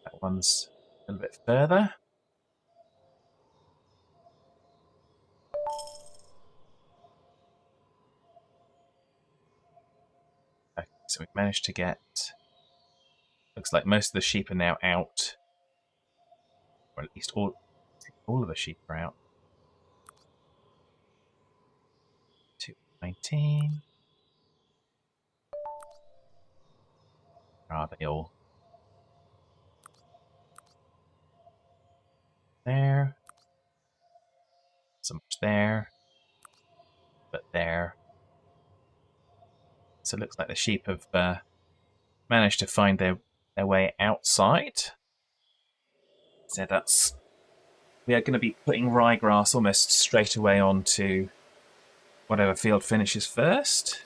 That one's a little bit further. Okay, so we've managed to get... Looks like most of the sheep are now out. Or at least all of the sheep are out. 219. Where are they all? There. So much there. But there. So it looks like the sheep have managed to find their way outside. So that's... We are going to be putting ryegrass almost straight away onto whatever field finishes first.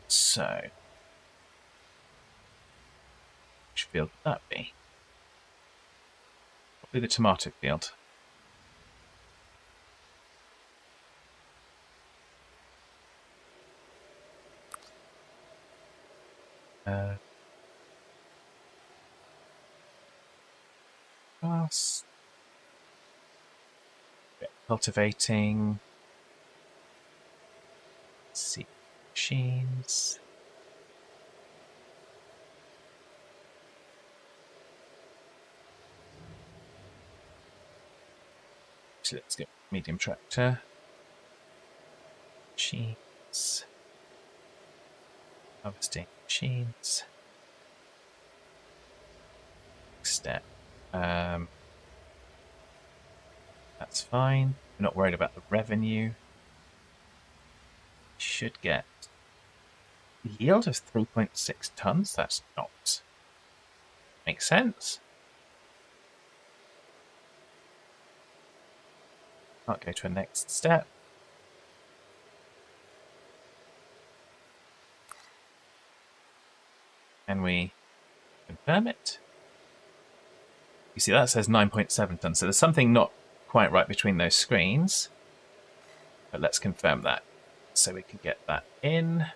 So, which field would that be? Probably the tomato field. Grass. Cultivating. Seed machines. Actually, let's go medium tractor. Machines. Harvesting machines. Next step. That's fine. We're not worried about the revenue. Should get a yield of 3.6 tons. That's not. Makes sense. I'll go to a next step. And we confirm it. You see that says 9.7 tons, so there's something not quite right between those screens. But let's confirm that so we can get that in.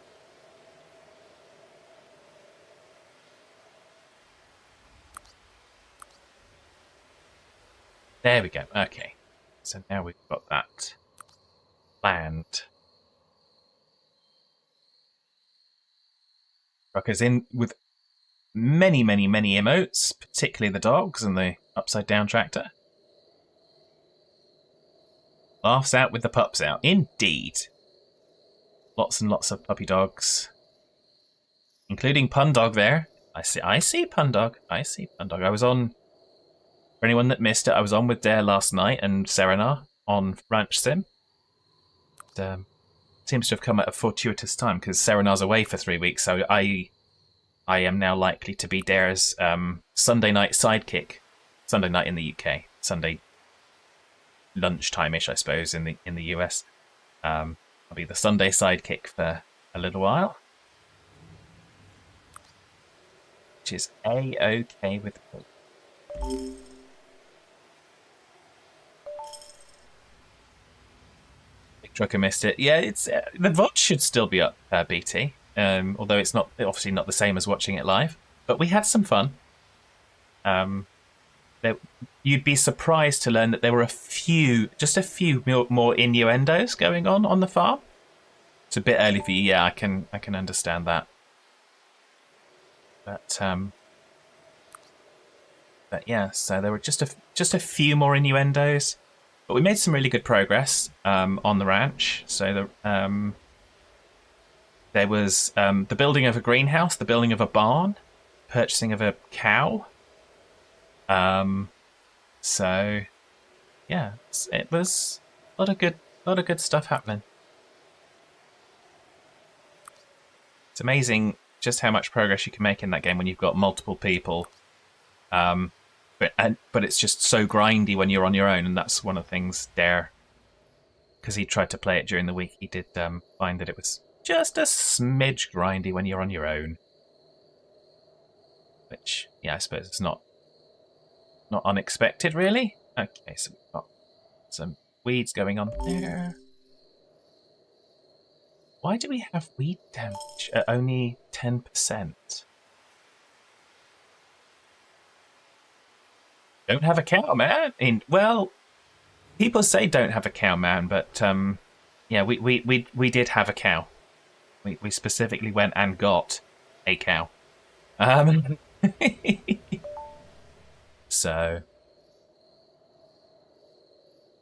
There we go. Okay. So now we've got that planned. Truckers in with many, many, many emotes, particularly the dogs and the upside down tractor. Laughs out with the pups out. Indeed. Lots and lots of puppy dogs. Including Pun Dog there. I see Pun Dog. I see Pun Dog. I was on, for anyone that missed it, I was on with Dare last night and Serena on Ranch Sim. It seems to have come at a fortuitous time because Serena's away for 3 weeks, so I am now likely to be Dare's Sunday night sidekick. Sunday night in the UK. Sunday lunchtime-ish, I suppose, in the US. I'll be the Sunday sidekick for a little while. Which is A-OK with me. Big Trucker missed it. Yeah, it's the VOD should still be up, BT. Although it's not obviously not the same as watching it live. But we had some fun. You'd be surprised to learn that there were just a few more innuendos going on the farm. It's a bit early for you, yeah. I can understand that. But yeah, so there were just a few more innuendos, but we made some really good progress on the ranch. So there was the building of a greenhouse, the building of a barn, purchasing of a cow. So yeah, it was a lot of good stuff happening. It's amazing just how much progress you can make in that game when you've got multiple people. But it's just so grindy when you're on your own, and that's one of the things Dare, because he tried to play it during the week, he did find that it was just a smidge grindy when you're on your own. Which, yeah, I suppose it's not unexpected, really. Okay, so we've got some weeds going on there. Why do we have weed damage at only 10%? Don't have a cow, man. Well, people say don't have a cow, man, but yeah, we did have a cow. We specifically went and got a cow. So,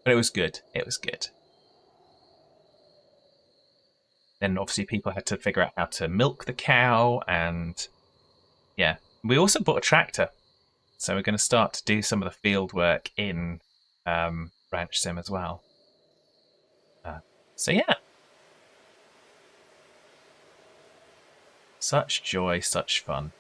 but it was good. It was good. Then obviously people had to figure out how to milk the cow, and yeah, we also bought a tractor. So we're going to start to do some of the field work in Ranch Sim as well. So yeah. Such joy, such fun.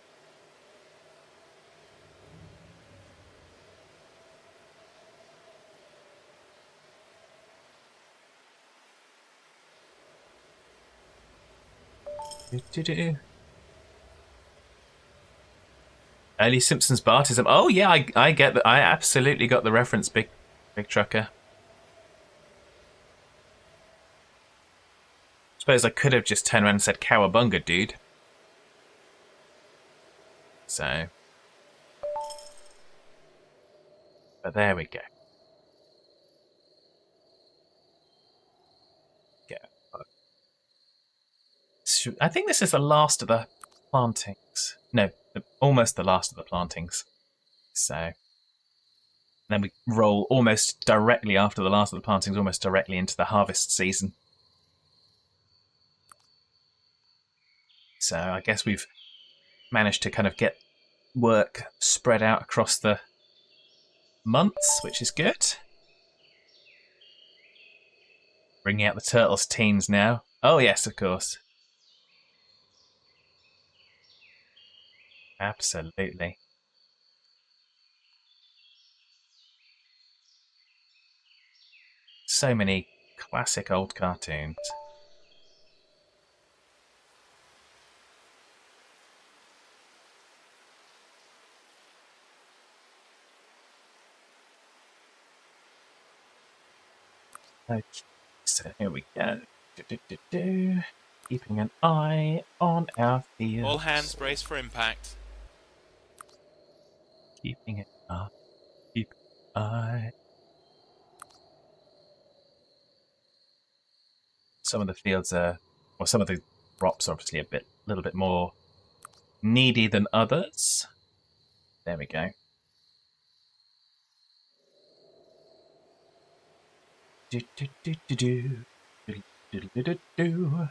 Early Simpsons Bartism. Oh yeah, I get that. I absolutely got the reference, big trucker. Suppose I could have just turned around and said cowabunga, dude. So, but there we go. I think this is the last of the plantings. No, almost the last of the plantings. So, then we roll almost directly after the last of the plantings, almost directly into the harvest season. So I guess we've managed to kind of get work spread out across the months, which is good. Bringing out the turtles' teens now. Oh yes, of course. Absolutely. So many classic old cartoons. Okay, so here we go. Keeping an eye on our fields. All hands brace for impact. Keeping an eye. Keep an eye. Some of the fields are, or some of the crops are obviously a little bit more needy than others. There we go. Do do do do do do do do do do.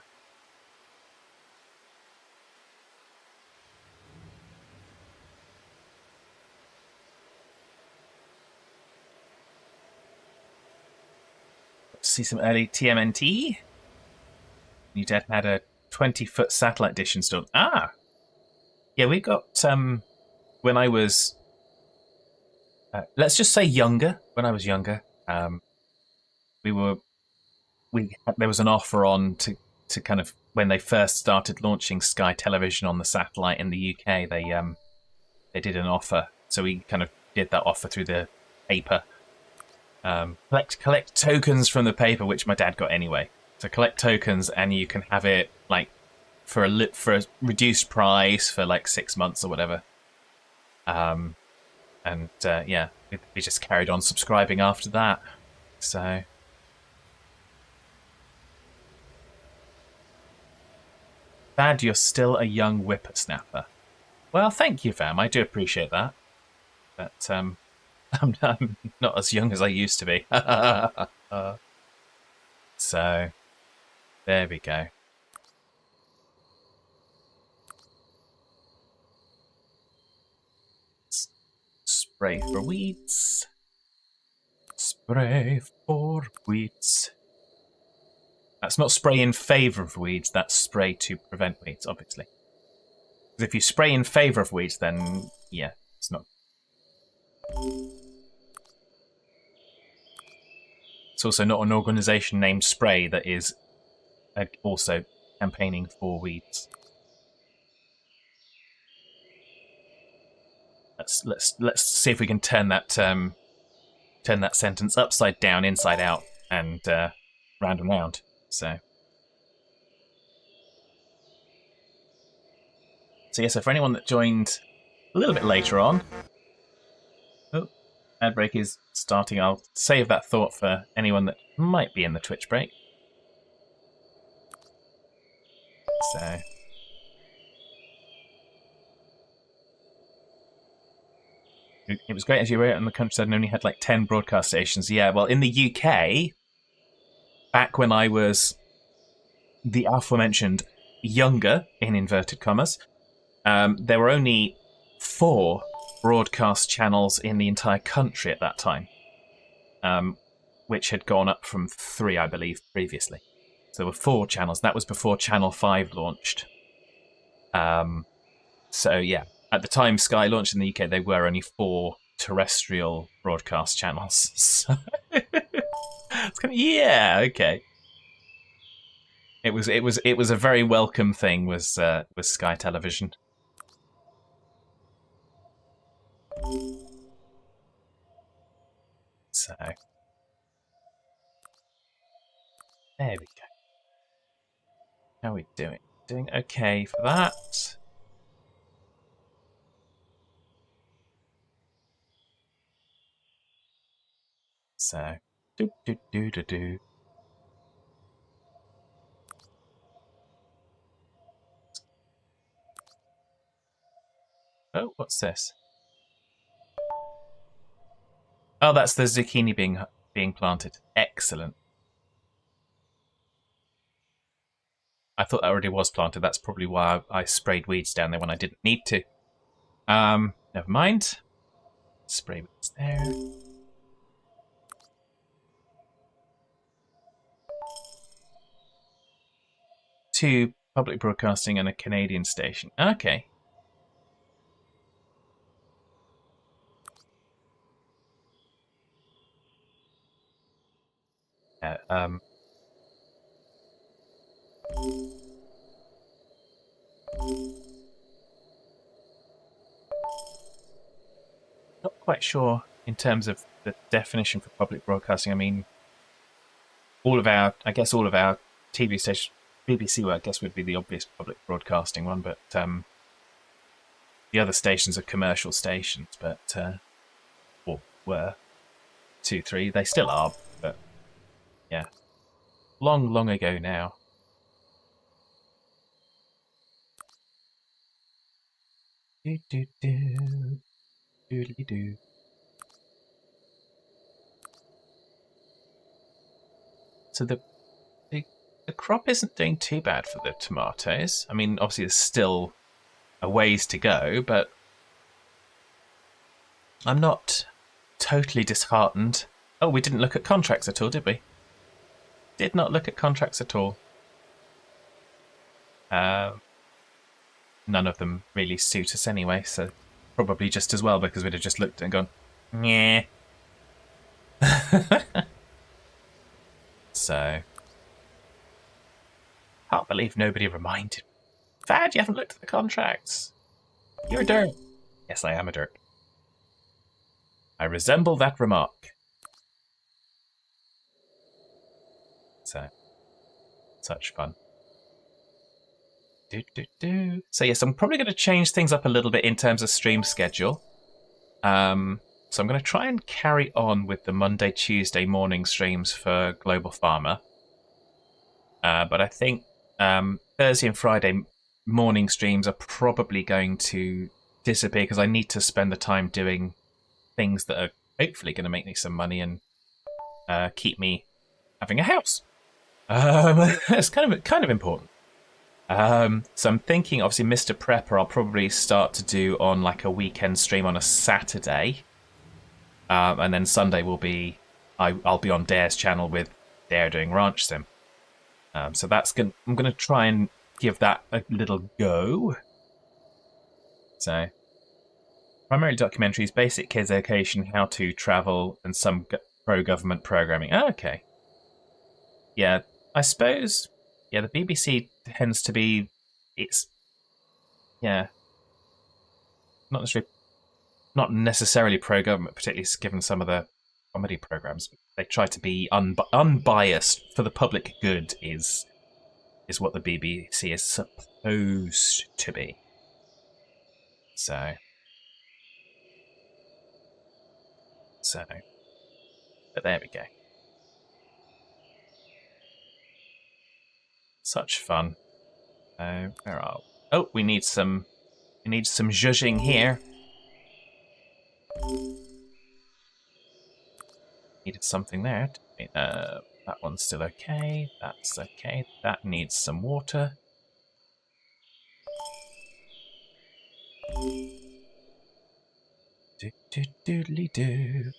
Let's see some early TMNT. Your dad had a 20-foot satellite dish installed. Ah, yeah, we got when I was, let's just say younger. When I was younger, there was an offer on to kind of when they first started launching Sky Television on the satellite in the UK. They did an offer, so we kind of did that offer through the paper. Collect tokens from the paper, which my dad got anyway. So collect tokens, and you can have it like for a reduced price for like 6 months or whatever. Yeah, we just carried on subscribing after that. So. Thad, you're still a young whippersnapper. Well, thank you, fam. I do appreciate that. But I'm not as young as I used to be. So, there we go. Spray for weeds. Spray for weeds. That's not spray in favour of weeds, that's spray to prevent weeds, obviously. Because if you spray in favour of weeds, then, yeah, it's not. It's also not an organisation named Spray that is also campaigning for weeds. Let's see if we can turn that sentence upside down, inside out, and round and round. So yeah. So for anyone that joined a little bit later on, ad break is starting. I'll save that thought for anyone that might be in the Twitch break. So. It was great as you were out in the countryside and only had like 10 broadcast stations. Yeah, well, in the UK, back when I was the aforementioned younger, in inverted commas, there were only 4 broadcast channels in the entire country at that time, which had gone up from 3, I believe, previously. So there were 4 channels. That was before Channel 5 launched. So, yeah. At the time Sky launched in the UK, there were only 4 terrestrial broadcast channels. So it's kind of, yeah, okay. It was a very welcome thing. Was Sky Television. So there we go. How are we doing? Doing okay for that. So, do. Oh, what's this? Oh, that's the zucchini being planted. Excellent. I thought that already was planted. That's probably why I sprayed weeds down there when I didn't need to. Never mind. Spray weeds there. Two public broadcasting and a Canadian station. Okay. Yeah, not quite sure in terms of the definition for public broadcasting. I mean, I guess all of our TV stations, BBC, I guess would be the obvious public broadcasting one, but the other stations are commercial stations, but or were 2, 3. They still are, but yeah, long ago now. Do do do, doodly do. So the crop isn't doing too bad for the tomatoes. I mean, obviously there's still a ways to go, but I'm not totally disheartened. Oh, we didn't look at contracts at all, did we? Did not look at contracts at all. None of them really suit us anyway, so probably just as well, because we'd have just looked and gone, yeah. So, can't believe nobody reminded me. Fad, you haven't looked at the contracts. You're a dirt. Yes, I am a dirt. I resemble that remark. So, such fun. So yes, I'm probably going to change things up a little bit in terms of stream schedule. So I'm going to try and carry on with the Monday, Tuesday morning streams for Global Farmer. But I think Thursday and Friday morning streams are probably going to disappear because I need to spend the time doing things that are hopefully going to make me some money and keep me having a house. It's kind of important. So I'm thinking, obviously, Mr. Prepper, I'll probably start to do on like a weekend stream on a Saturday, and then Sunday will be I'll be on Dare's channel with Dare doing Ranch Sim. So I'm gonna try and give that a little go. So primarily documentaries, basic kids education, how to travel, and some pro-government programming. Oh, okay. Yeah, I suppose. Yeah, the BBC tends to be, not necessarily pro-government, particularly given some of the comedy programs. They try to be unbiased for the public good is what the BBC is supposed to be. So, but there we go. Such fun. Where are we? Oh, we need some zhuzhing here. Needed something there. That one's still okay. That's okay. That needs some water. Do do doodly do.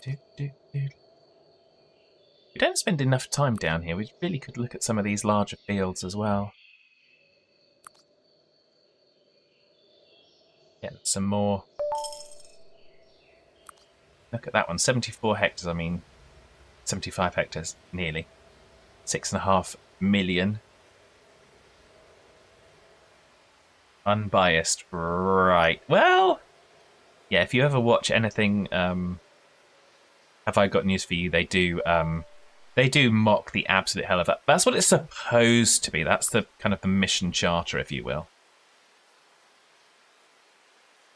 Do do do. We don't spend enough time down here. We really could look at some of these larger fields as well. Get some more. Look at that one. 74 hectares. I mean, 75 hectares, nearly. 6.5 million. Unbiased, right. Well, yeah, if you ever watch anything, Have I Got News For You, they do mock the absolute hell of that. That's what it's supposed to be. That's the kind of the mission charter, if you will.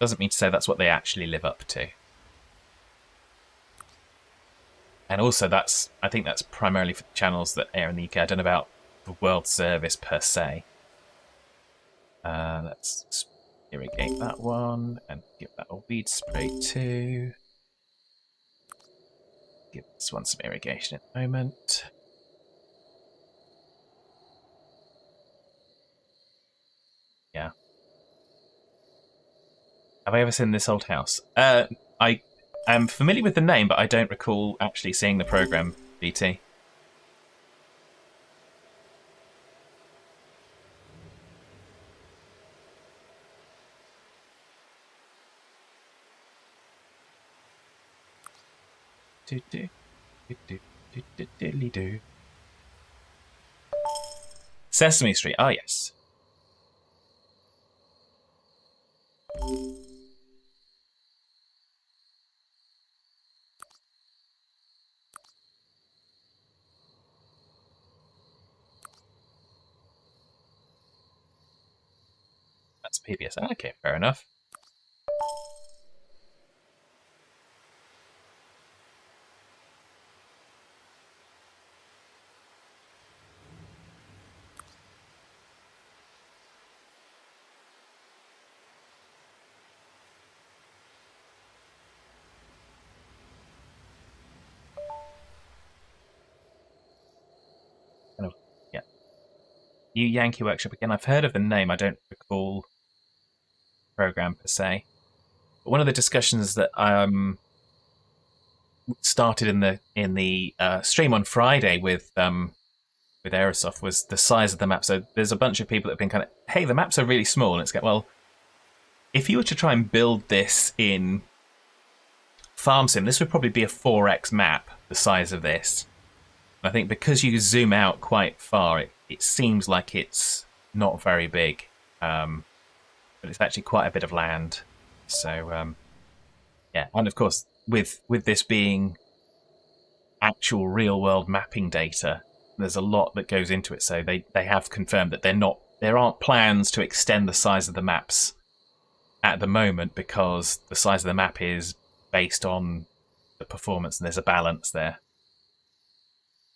Doesn't mean to say that's what they actually live up to. And also, I think that's primarily for channels that air in the UK. I don't know about the World Service per se. Let's irrigate that one and give that a weed spray too. Give this one some irrigation in a moment. Yeah. Have I ever seen this old house? I am familiar with the name, but I don't recall actually seeing the program, BT. Do. Sesame Street. Ah, yes. That's PBS. Okay, fair enough. Kind of, yeah. New Yankee Workshop again. I've heard of the name. I don't recall the program per se. But one of the discussions that started in the stream on Friday with Aerosoft was the size of the map. So there's a bunch of people that have been kind of, hey, the maps are really small, and it's like, well, if you were to try and build this in Farm Sim, this would probably be a 4x map, the size of this. And I think because you zoom out quite far, it seems like it's not very big, but it's actually quite a bit of land. So yeah, and of course with this being actual real world mapping data, there's a lot that goes into it. So they have confirmed that there aren't plans to extend the size of the maps at the moment because the size of the map is based on the performance and there's a balance there.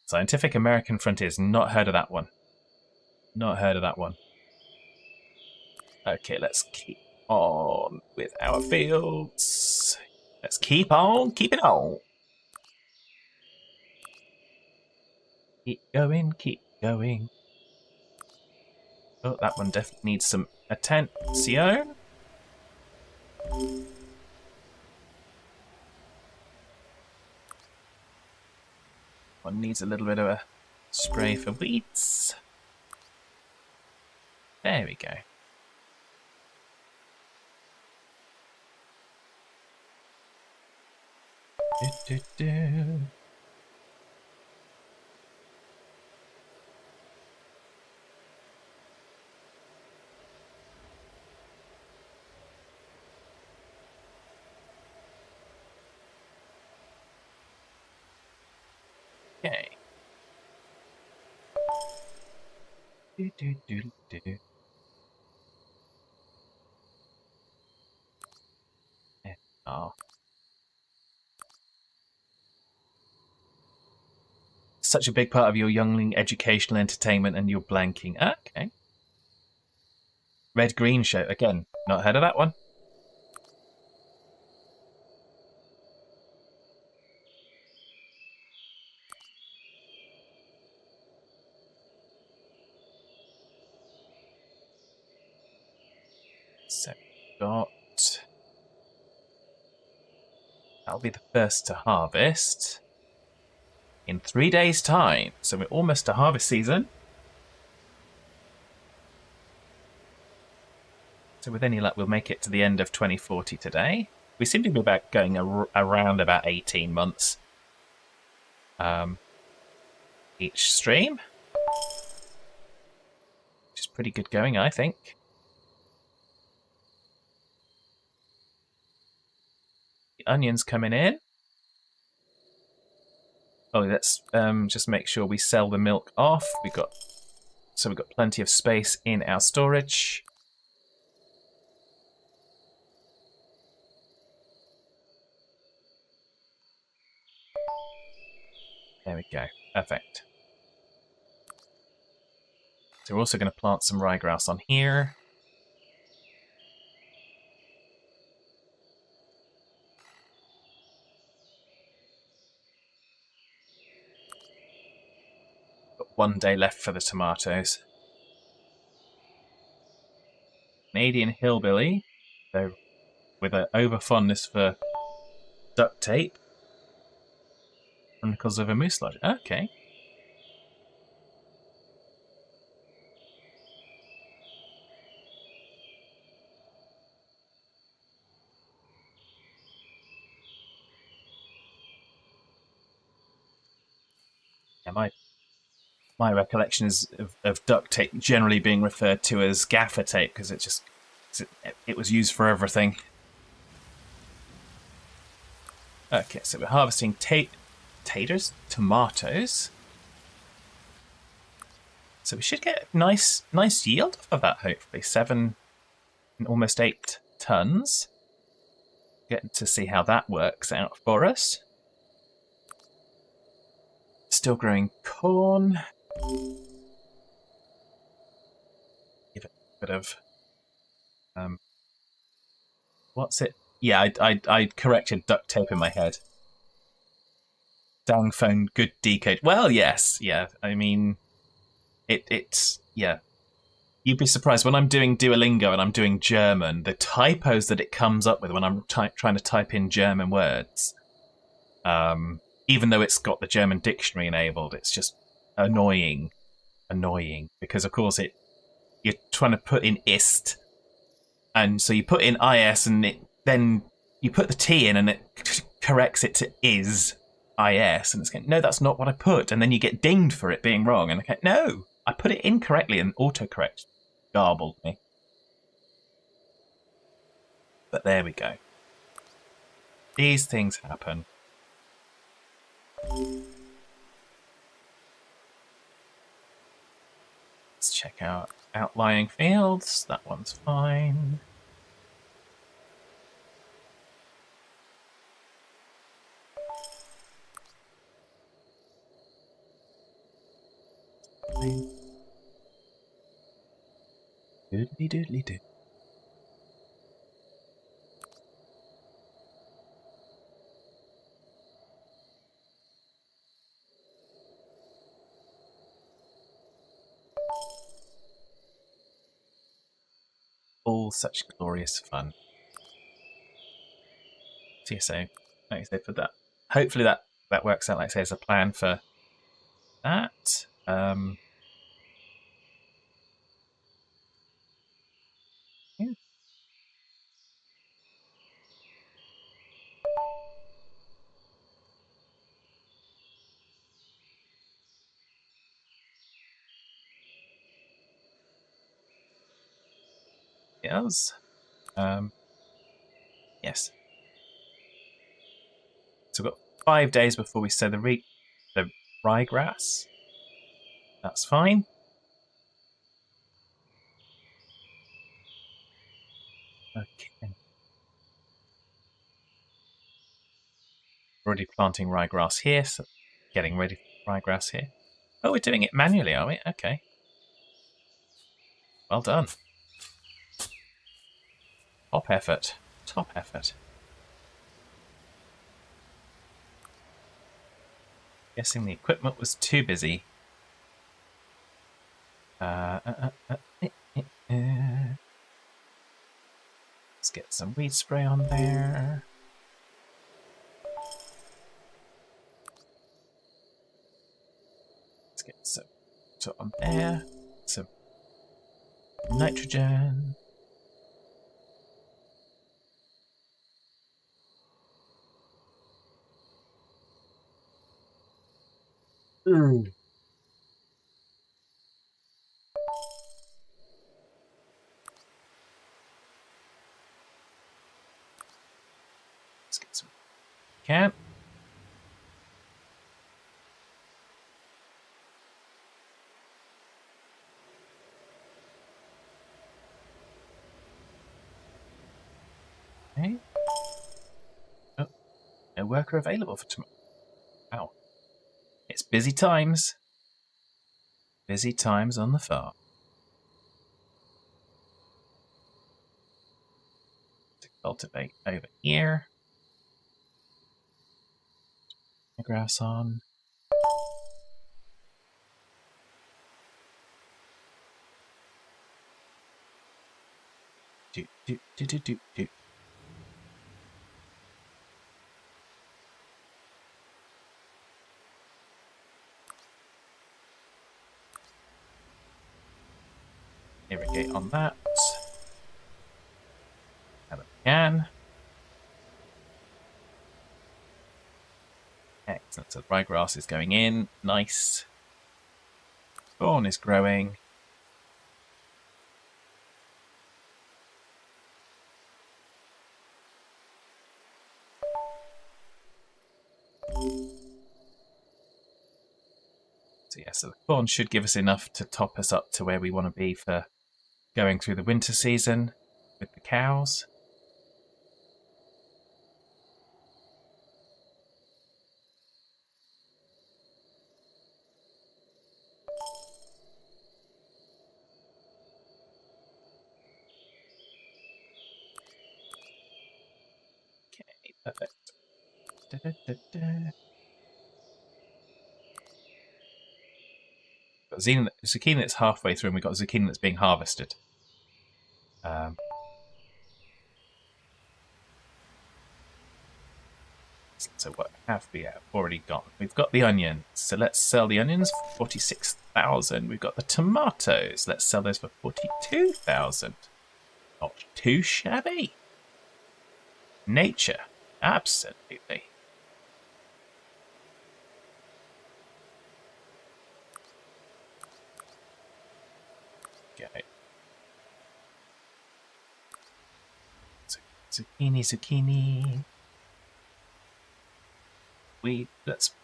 Scientific American Frontiers, not heard of that one. Not heard of that one. Okay, let's keep on with our fields. Let's keep on keeping on. Keep going, keep going. Oh, that one definitely needs some attention. One needs a little bit of a spray for weeds. There we go. Do. Okay. Do. Oh. Such a big part of your youngling educational entertainment and you're blanking. Okay. Red Green Show. Again, not heard of that one. So, got... That'll be the first to harvest in 3 days' time. So we're almost to harvest season. So with any luck, we'll make it to the end of 2040 today. We seem to be going around about 18 months each stream, which is pretty good going, I think. The onions coming in. Oh, let's just make sure we sell the milk off. We've got plenty of space in our storage. There we go. Perfect. So we're also going to plant some ryegrass on here. 1 day left for the tomatoes. Canadian hillbilly, though with an over fondness for duct tape. Chronicles of a Moose Lodge. Okay. Yeah, my recollection is of duct tape generally being referred to as gaffer tape because it was used for everything. Okay, so we're harvesting tomatoes. So we should get a nice yield of that, hopefully. 7 and almost 8 tons. Getting to see how that works out for us. Still growing corn. Give it a bit of what's it? Yeah, I corrected duct tape in my head. Dang phone, good decode. Well, yes, yeah. I mean, it's yeah. You'd be surprised when I'm doing Duolingo and I'm doing German, the typos that it comes up with when I'm trying to type in German words. Even though it's got the German dictionary enabled, it's just annoying because of course you're trying to put in ist, and so you put in is, and then you put the t in, and it corrects it to is. is, and it's going, no, that's not what I put, and then you get dinged for it being wrong, and okay, no, I put it incorrectly, and autocorrect garbled me. But there we go. These things happen. Let's check out outlying fields. That one's fine. Doodly doodly doo. All such glorious fun. TSO, like I say, for that. Hopefully that works out. Like I say, as a plan for that. Yeah. Yes. Yes. So we've got 5 days before we sow the ryegrass. That's fine. Okay. Already planting ryegrass here, so getting ready for ryegrass here. Oh, we're doing it manually, are we? Okay. Well done. Top effort. Top effort. Guessing the equipment was too busy. Let's get some weed spray on there. Let's get some on there. Some nitrogen. Ooh. Let's get some. Can. Okay. Oh, no worker available for tomorrow. Wow. It's busy times. Busy times on the farm. To cultivate over here. Grass on. do, do, do, do, do, do. Irrigate on that. Now that we can. Excellent. So the ryegrass is going in. Nice. Corn is growing. So yeah, so the corn should give us enough to top us up to where we want to be for going through the winter season with the cows. Okay, perfect. Da, da, da, da. Got zucchini that's halfway through, and we've got zucchini that's being harvested. So what have we already got? We've got the onions, so let's sell the onions for 46,000. We've got the tomatoes. Let's sell those for 42,000. Not too shabby. Nature, absolutely. Okay. Zucchini, zucchini. Weed. Let's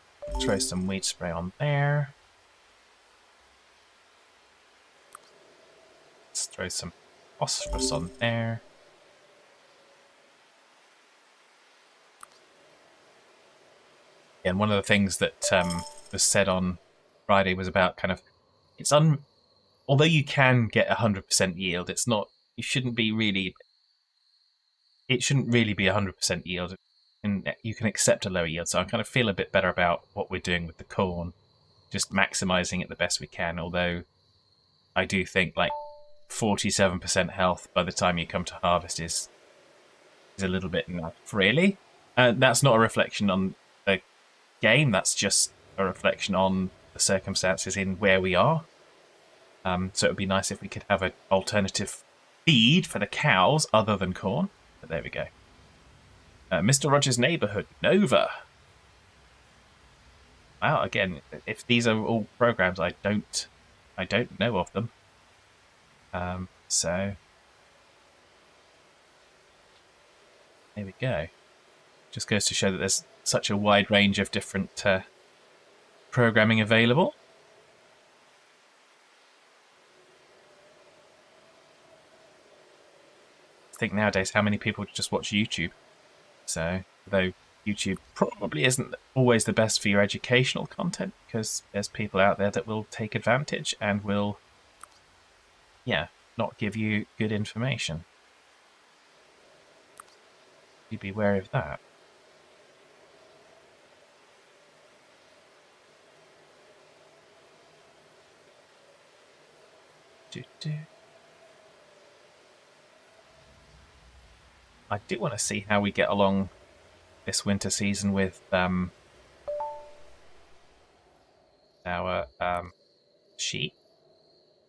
throw some weed spray on there. Let's throw some phosphorus on there. And one of the things that was said on Friday was about kind of although you can get 100% yield, it's not. You shouldn't be really. It shouldn't really be 100% yield, and you can accept a lower yield. So I kind of feel a bit better about what we're doing with the corn, just maximizing it the best we can. Although I do think like 47% health by the time you come to harvest is a little bit enough, really. That's not a reflection on the game. That's just a reflection on the circumstances in where we are. So it would be nice if we could have an alternative feed for the cows other than corn. But there we go. Mr. Rogers' Neighborhood, Nova. Wow, again, if these are all programs, I don't know of them. So there we go. Just goes to show that there's such a wide range of different programming available. I think nowadays how many people just watch YouTube. So, though YouTube probably isn't always the best for your educational content, because there's people out there that will take advantage and will, yeah, not give you good information. You'd be wary of that. I do want to see how we get along this winter season with our sheep.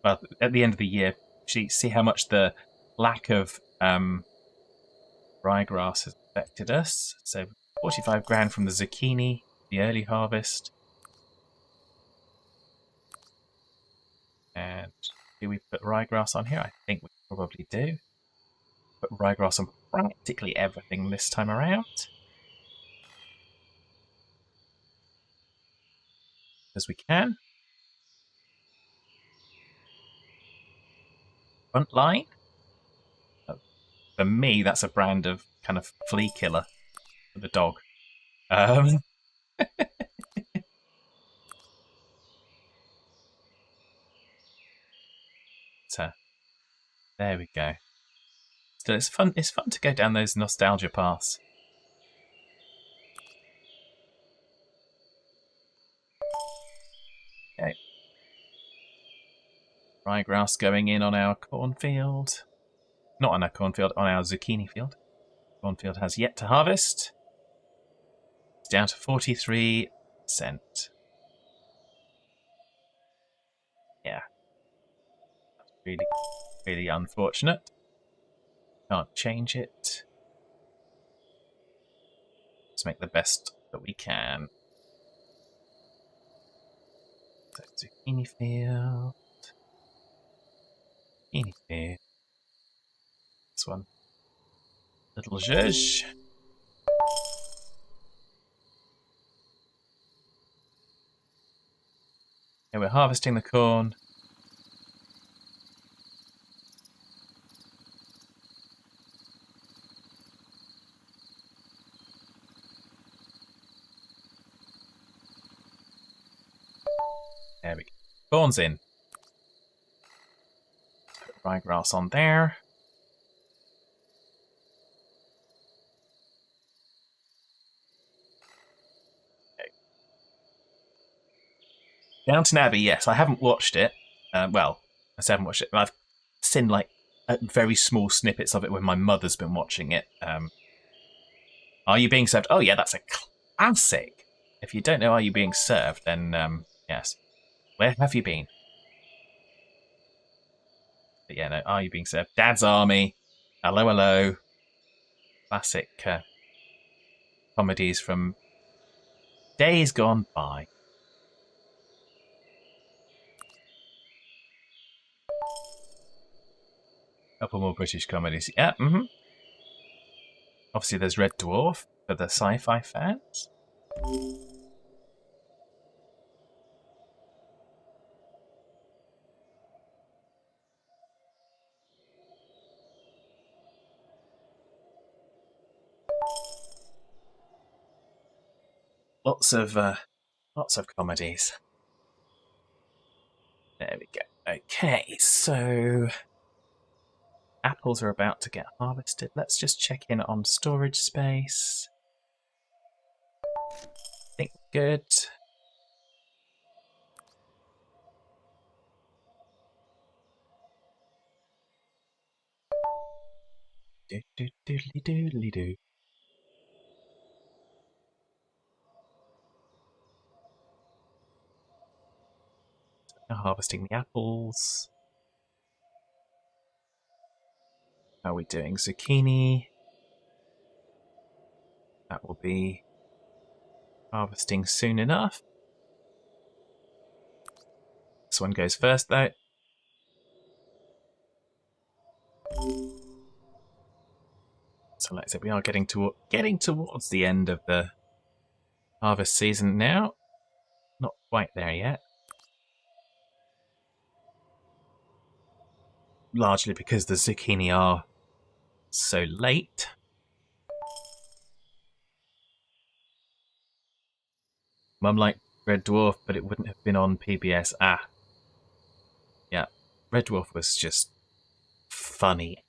Well, at the end of the year, see how much the lack of ryegrass has affected us. So 45 grand from the zucchini, the early harvest. And do we put ryegrass on here? I think we probably do. Put ryegrass on practically everything this time around. As we can. Frontline. For me, that's a brand of kind of flea killer for the dog. So there we go. Still, it's fun. It's fun to go down those nostalgia paths. Okay. Ryegrass going in on our cornfield. Not on our cornfield, on our zucchini field. Cornfield has yet to harvest. It's down to 43%. Yeah. That's really, really unfortunate. Can't change it. Let's make the best that we can. So, zucchini field. Zucchini field. This one. Little zhuzh. Okay, we're harvesting the corn. There we go. Corn's in. Put ryegrass on there. Downton Abbey, yes. I haven't watched it. Well, I say I haven't watched it, but I've seen like very small snippets of it when my mother's been watching it. Are You Being Served? Oh, yeah, that's a classic. If you don't know Are You Being Served, then yes. Where have you been? But yeah, no, Are You Being Served? Dad's Army. Hello, hello. Classic comedies from days gone by. Couple more British comedies. Yeah, Obviously, there's Red Dwarf for the sci-fi fans. Lots of comedies. There we go. Okay, so apples are about to get harvested. Let's just check in on storage space. I think good. Doodly-doodly-doodly-doo. Now harvesting the apples. How are we doing? Zucchini. That will be harvesting soon enough. This one goes first, though. So like I said, we are getting towards the end of the harvest season now. Not quite there yet. Largely because the zucchini are so late. Mum liked Red Dwarf, but it wouldn't have been on PBS. Ah. Yeah. Red Dwarf was just funny.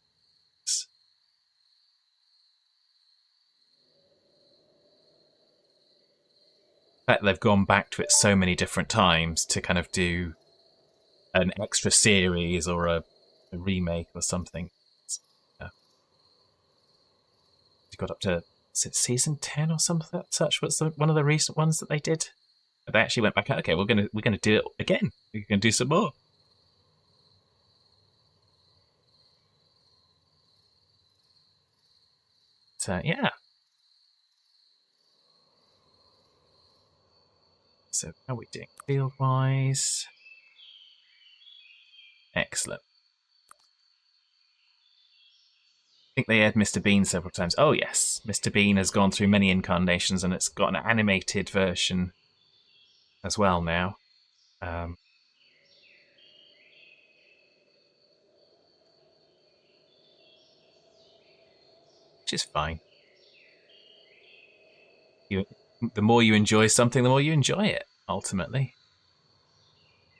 The fact they've gone back to it so many different times to kind of do an extra series or a remake or something. Yeah. You got up to, is it season 10 or something such? What's one of the recent ones that they did? They actually went back. Okay, we're gonna do it again. We're gonna do some more. So yeah. So how are we doing field wise? Excellent. I think they aired Mr. Bean several times. Oh yes, Mr. Bean has gone through many incarnations, and it's got an animated version as well now. Which is fine. The more you enjoy something, the more you enjoy it, ultimately.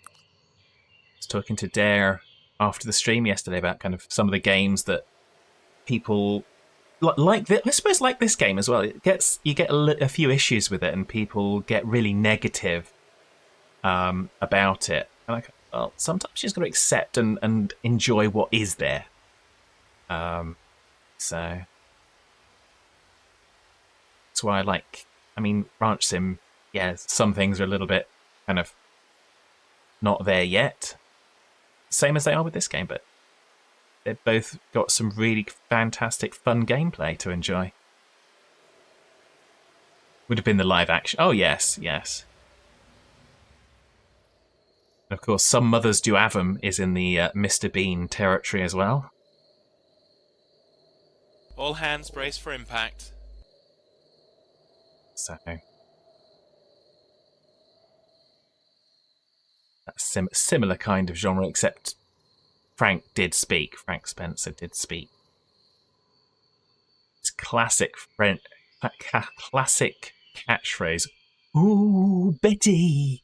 I was talking to Dare after the stream yesterday about kind of some of the games that people like. I suppose like this game as well. You get a few issues with it, and people get really negative about it. And well, sometimes you just got to accept and enjoy what is there. So that's why I like. I mean, Ranch Sim. Yeah, some things are a little bit kind of not there yet, same as they are with this game, but they've both got some really fantastic, fun gameplay to enjoy. Would have been the live action. Oh yes, yes. And of course, Some Mothers Do Have 'Em is in the Mr. Bean territory as well. All hands brace for impact. So that's similar kind of genre, except Frank Spencer did speak. It's classic classic catchphrase. Ooh, Betty,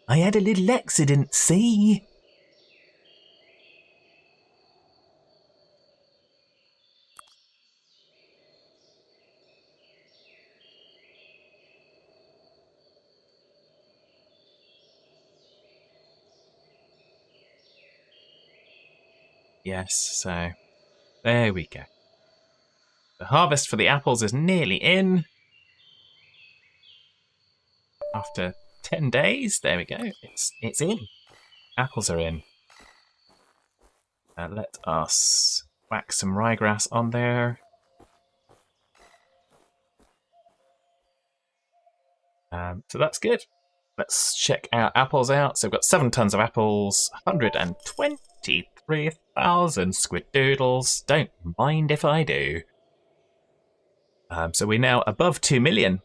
I had a little accident, see? Yes, so there we go. The harvest for the apples is nearly in. After 10 days, there we go. It's in. Apples are in. Let us whack some ryegrass on there. So that's good. Let's check our apples out. So we've got 7 tons of apples, 123,000 squiddoodles. Don't mind if I do. So we're now above 2 million.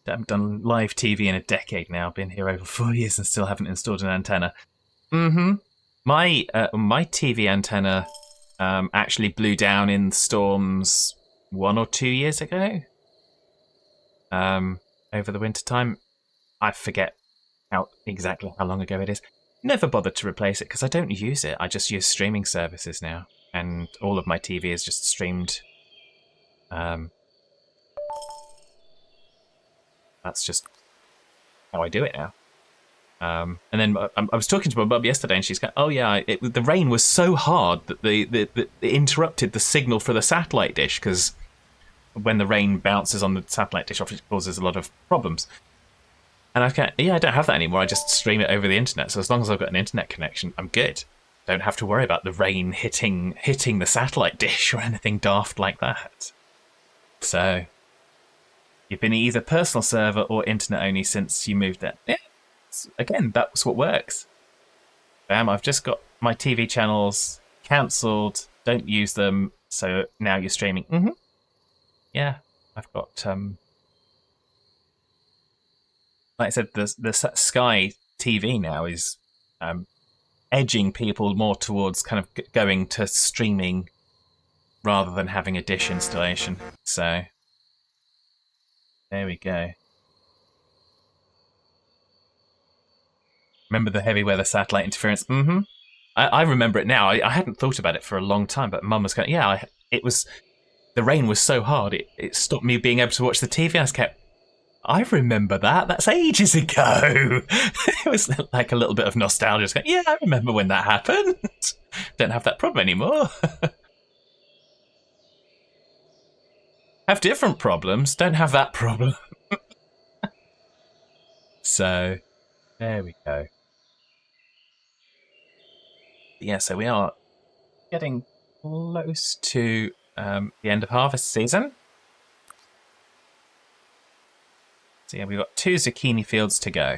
I haven't done live TV in a decade now. Been here over 4 years and still haven't installed an antenna. My TV antenna actually blew down in storms 1 or 2 years ago. Over the winter time. I forget exactly how long ago it is. Never bothered to replace it because I don't use it. I just use streaming services now, and all of my TV is just streamed. That's just how I do it now. And then I was talking to my mum yesterday, and she's going, "Oh yeah, the rain was so hard that it interrupted the signal for the satellite dish because when the rain bounces on the satellite dish, it causes a lot of problems." And I don't have that anymore. I just stream it over the internet. So as long as I've got an internet connection, I'm good. Don't have to worry about the rain hitting the satellite dish or anything daft like that. So you've been either personal server or internet only since you moved there. Yeah, again, that's what works. Bam! I've just got my TV channels cancelled. Don't use them. So now you're streaming. Yeah, I've got like I said, the Sky TV now is edging people more towards kind of going to streaming rather than having a dish installation. So there we go. Remember the heavy weather satellite interference? I remember it now. I hadn't thought about it for a long time, but Mum was going, yeah, it was, the rain was so hard, it stopped me being able to watch the TV. I remember that. That's ages ago. It was like a little bit of nostalgia. Going, yeah, I remember when that happened. Don't have that problem anymore. Have different problems. Don't have that problem. So, there we go. Yeah, so we are getting close to the end of harvest season. So yeah, we've got 2 zucchini fields to go.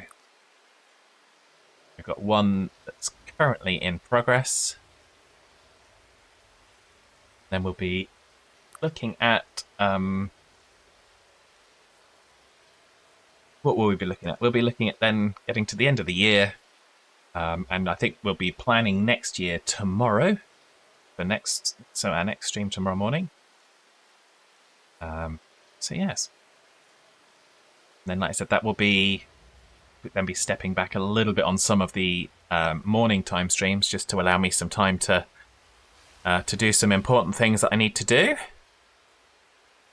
We've got one that's currently in progress. Then we'll be looking at what will we be looking at? We'll be looking at then getting to the end of the year, and I think we'll be planning next year tomorrow. So our next stream tomorrow morning. So yes. And then, like I said, that will be stepping back a little bit on some of the morning time streams, just to allow me some time to do some important things that I need to do.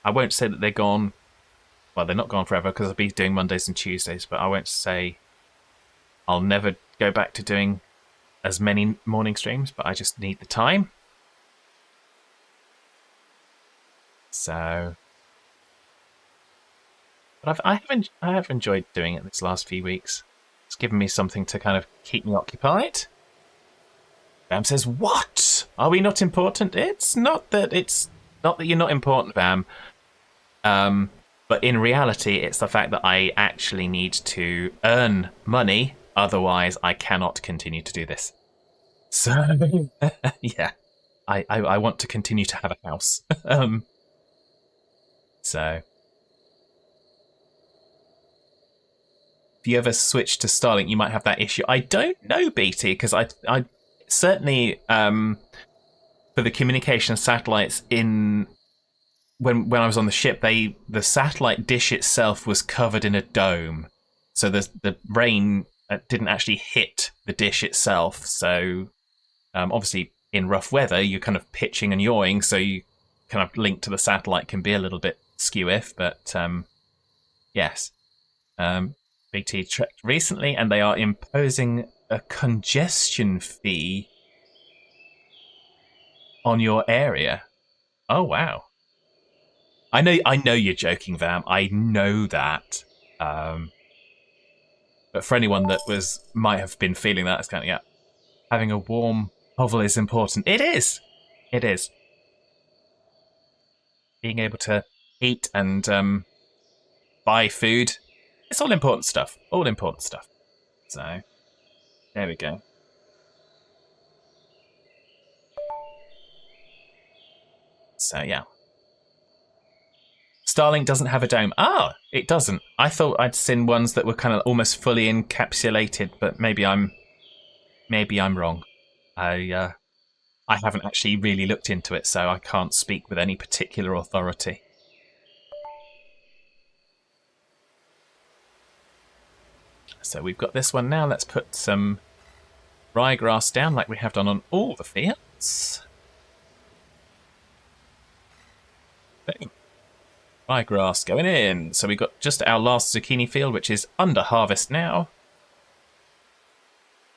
I won't say that they're gone. Well, they're not gone forever because I'll be doing Mondays and Tuesdays, but I won't say I'll never go back to doing as many morning streams, but I just need the time. So, but I have enjoyed doing it this last few weeks. It's given me something to kind of keep me occupied. Bam says, "What? Are we not important?" It's not that you're not important, Bam. But in reality, it's the fact that I actually need to earn money. Otherwise, I cannot continue to do this. So, yeah, I want to continue to have a house. So, if you ever switch to Starlink, you might have that issue. I don't know, BT, because I certainly for the communication satellites in when I was on the ship, the satellite dish itself was covered in a dome, so the rain didn't actually hit the dish itself. So obviously in rough weather, you're kind of pitching and yawing, so you kind of link to the satellite can be a little bit skew-if, but yes. BT checked recently, and they are imposing a congestion fee on your area. Oh wow! I know you're joking, Vam. I know that. But for anyone that might have been feeling that, it's kind of having a warm hovel is important. It is. It is. Being able to eat and buy food. It's all important stuff. All important stuff. So there we go. So yeah. Starlink doesn't have a dome. Ah, it doesn't. I thought I'd seen ones that were kind of almost fully encapsulated, but maybe I'm wrong. I haven't actually really looked into it, so I can't speak with any particular authority. So we've got this one now. Let's put some ryegrass down like we have done on all the fields. Boom. Ryegrass going in. So we've got just our last zucchini field, which is under harvest now.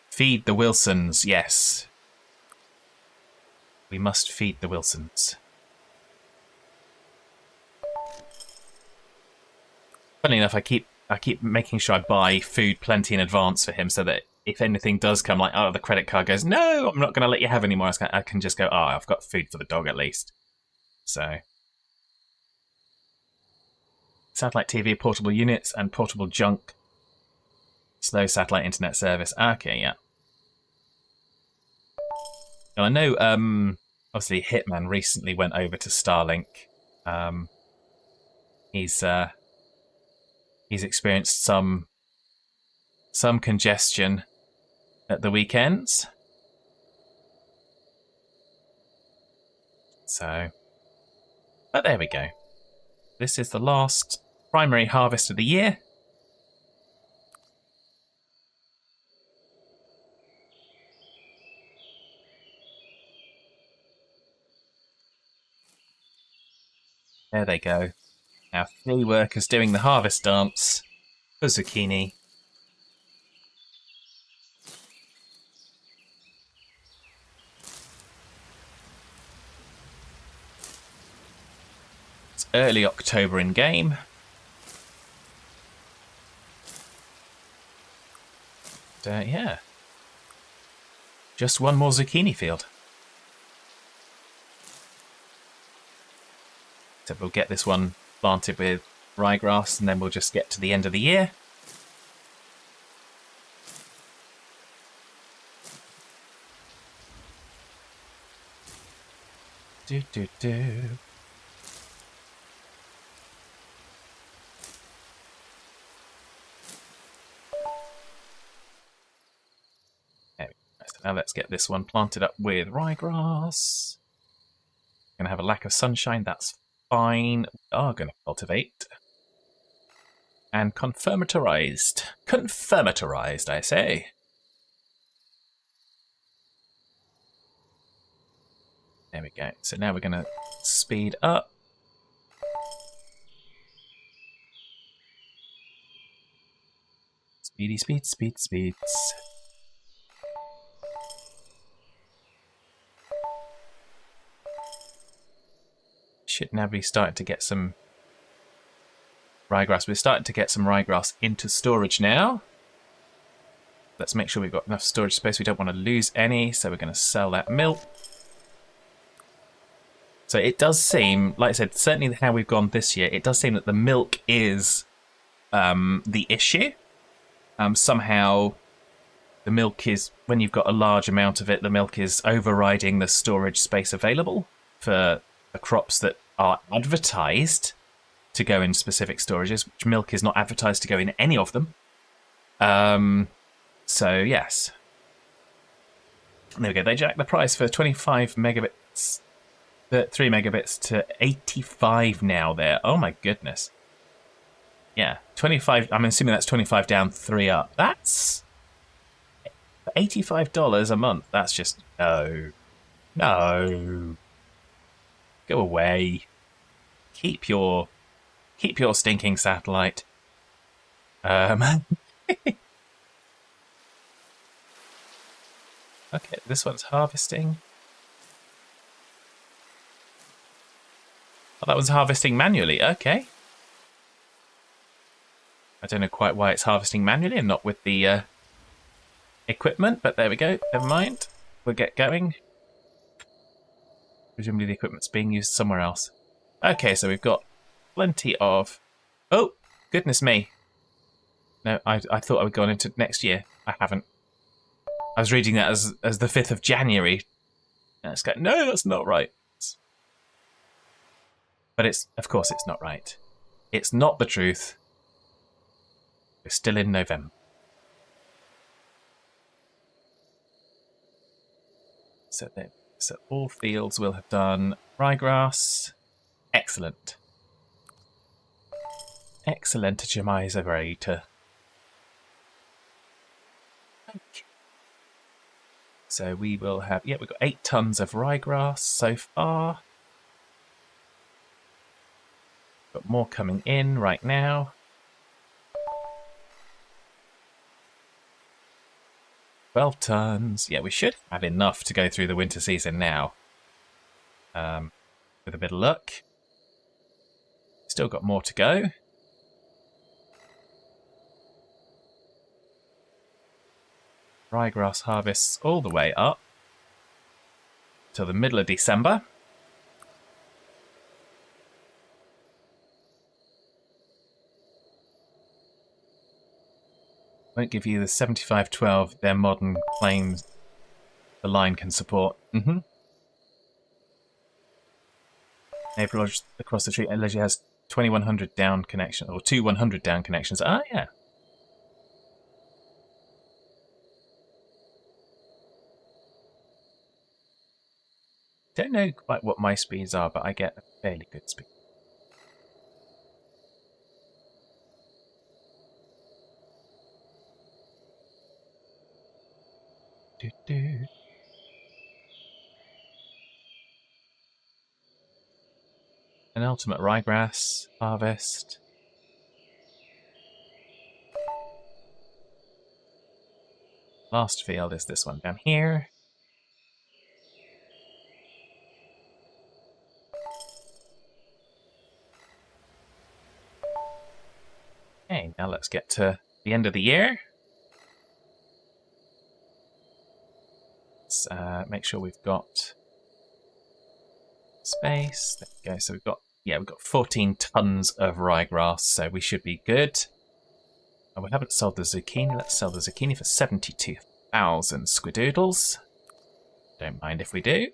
Feed the Wilsons, yes. We must feed the Wilsons. Funny enough, I keep making sure I buy food plenty in advance for him, so that if anything does come, like, oh, the credit card goes, no, I'm not going to let you have any more, I can just go, oh, I've got food for the dog at least. So, satellite TV, portable units, and portable junk. Slow satellite internet service. Okay, yeah. Now, I know, obviously, Hitman recently went over to Starlink. He's experienced some congestion at the weekends. So, but there we go. This is the last primary harvest of the year. There they go. Our 3 workers doing the harvest dance for zucchini. It's early October in game. Yeah. Just one more zucchini field. So we'll get this one planted with ryegrass, and then we'll just get to the end of the year. Do. There we go. So now let's get this one planted up with ryegrass. Gonna have a lack of sunshine, that's fine. We are going to cultivate. And confirmatorized. Confirmatorized, I say. There we go. So now we're going to speed up. Speedy speeds. should now be starting to get some ryegrass. We're starting to get some ryegrass into storage now. Let's make sure we've got enough storage space. We don't want to lose any, so we're going to sell that milk. So it does seem, like I said, certainly how we've gone this year, it does seem that the milk is the issue. Somehow the milk is, when you've got a large amount of it, the milk is overriding the storage space available for the crops that are advertised to go in specific storages, which milk is not advertised to go in any of them. So yes. There we go. They jacked the price for 25 megabits, 3 megabits to 85 now there. Oh my goodness. Yeah, 25. I'm assuming that's 25 down, 3 up. That's $85 a month. That's just no. Go away. Keep your stinking satellite. Okay, this one's harvesting. Oh, that was harvesting manually. Okay. I don't know quite why it's harvesting manually and not with the equipment, but there we go. Never mind. We'll get going. Presumably the equipment's being used somewhere else. Okay, so we've got plenty of... Oh, goodness me. No, I thought I would go on into next year. I haven't. I was reading that as the 5th of January. And it's going, no, that's not right. But it's, of course it's not right. It's not the truth. We're still in November. So all fields will have done ryegrass. Excellent. Excellent, Jemizabrator. Okay. So we will have, yeah, we've got 8 tons of ryegrass so far. Got more coming in right now. 12 tons. Yeah, we should have enough to go through the winter season now. With a bit of luck. Still got more to go. Ryegrass harvests all the way up till the middle of December. Won't give you the 7512 their modern claims the line can support. April across the street, Leisure has 2100 down connection, or 2100 down connections. Ah, yeah. Don't know quite what my speeds are, but I get a fairly good speed. An ultimate ryegrass harvest. Last field is this one down here. Okay, now let's get to the end of the year. Let's make sure we've got space. There we go. So we've got 14 tons of ryegrass, so we should be good. Oh, we haven't sold the zucchini. Let's sell the zucchini for 72,000 squidoodles. Don't mind if we do.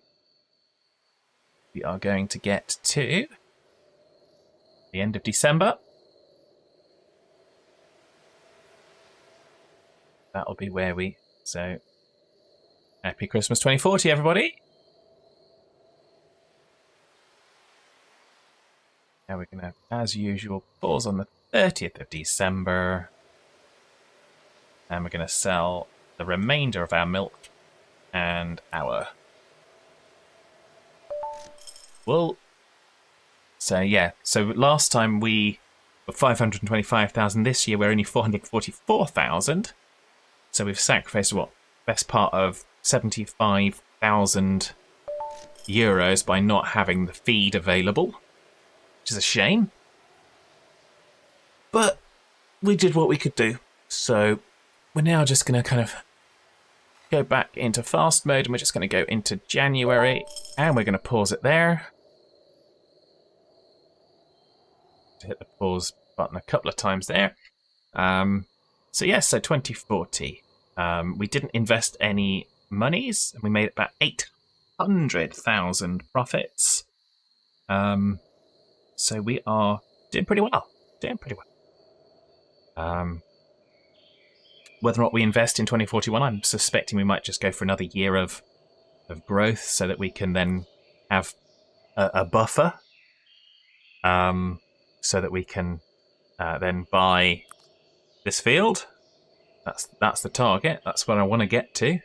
We are going to get to the end of December. That'll be where we... So, happy Christmas 2040, everybody! Now we're going to, as usual, pause on the 30th of December. And we're going to sell the remainder of our milk and our wool. So, yeah. So, last time we were 525,000. This year, we're only 444,000. So we've sacrificed, what, best part of 75,000 euros by not having the feed available. which is a shame. But we did what we could do. So we're now just going to kind of go back into fast mode, and we're just going to go into January, and we're going to pause it there. Hit the pause button a couple of times there. So yes, so 2040. We didn't invest any monies, and we made about 800,000 profits. So we are doing pretty well. Whether or not we invest in 2041, I'm suspecting we might just go for another year of growth so that we can then have a buffer. So that we can then buy this field. That's the target. That's what I want to get to.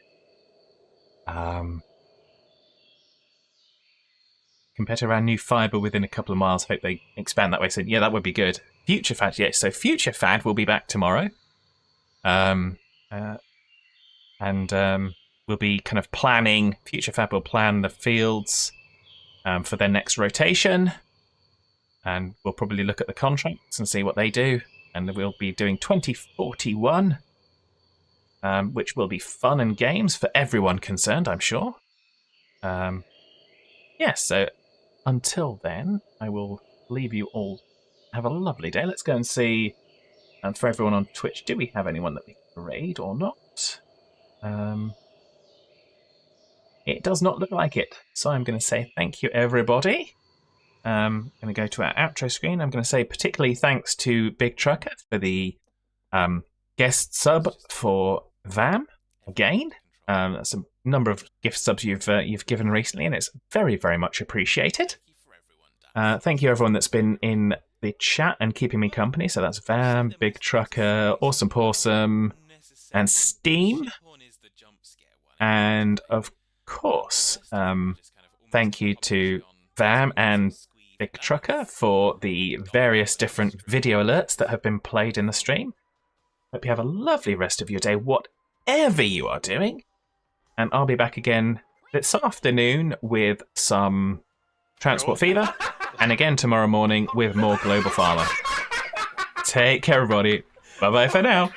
Compared to our new fibre within a couple of miles, hope they expand that way. So yeah, that would be good. Future Fad, yes. So Future Fad will be back tomorrow. And we'll be kind of planning. Future Fad will plan the fields for their next rotation. And we'll probably look at the contracts and see what they do. And we'll be doing 2041, which will be fun and games for everyone concerned, I'm sure. So until then, I will leave you all. Have a lovely day. Let's go and see, for everyone on Twitch, do we have anyone that we can raid or not? It does not look like it. So I'm going to say thank you, everybody. I'm going to go to our outro screen. I'm going to say particularly thanks to Big Trucker for the guest sub for VAM again. That's a number of gift subs you've given recently, and it's very, very much appreciated. Thank you everyone that's been in the chat and keeping me company. So that's VAM, Big Trucker, Awesome Pawsome, and Steam. And of course, thank you to VAM and Big Trucker for the various different video alerts that have been played in the stream. Hope you have a lovely rest of your day, whatever you are doing. And I'll be back again this afternoon with some Transport Fever, and again tomorrow morning with more Global Farmer. Take care, everybody. Bye-bye for now.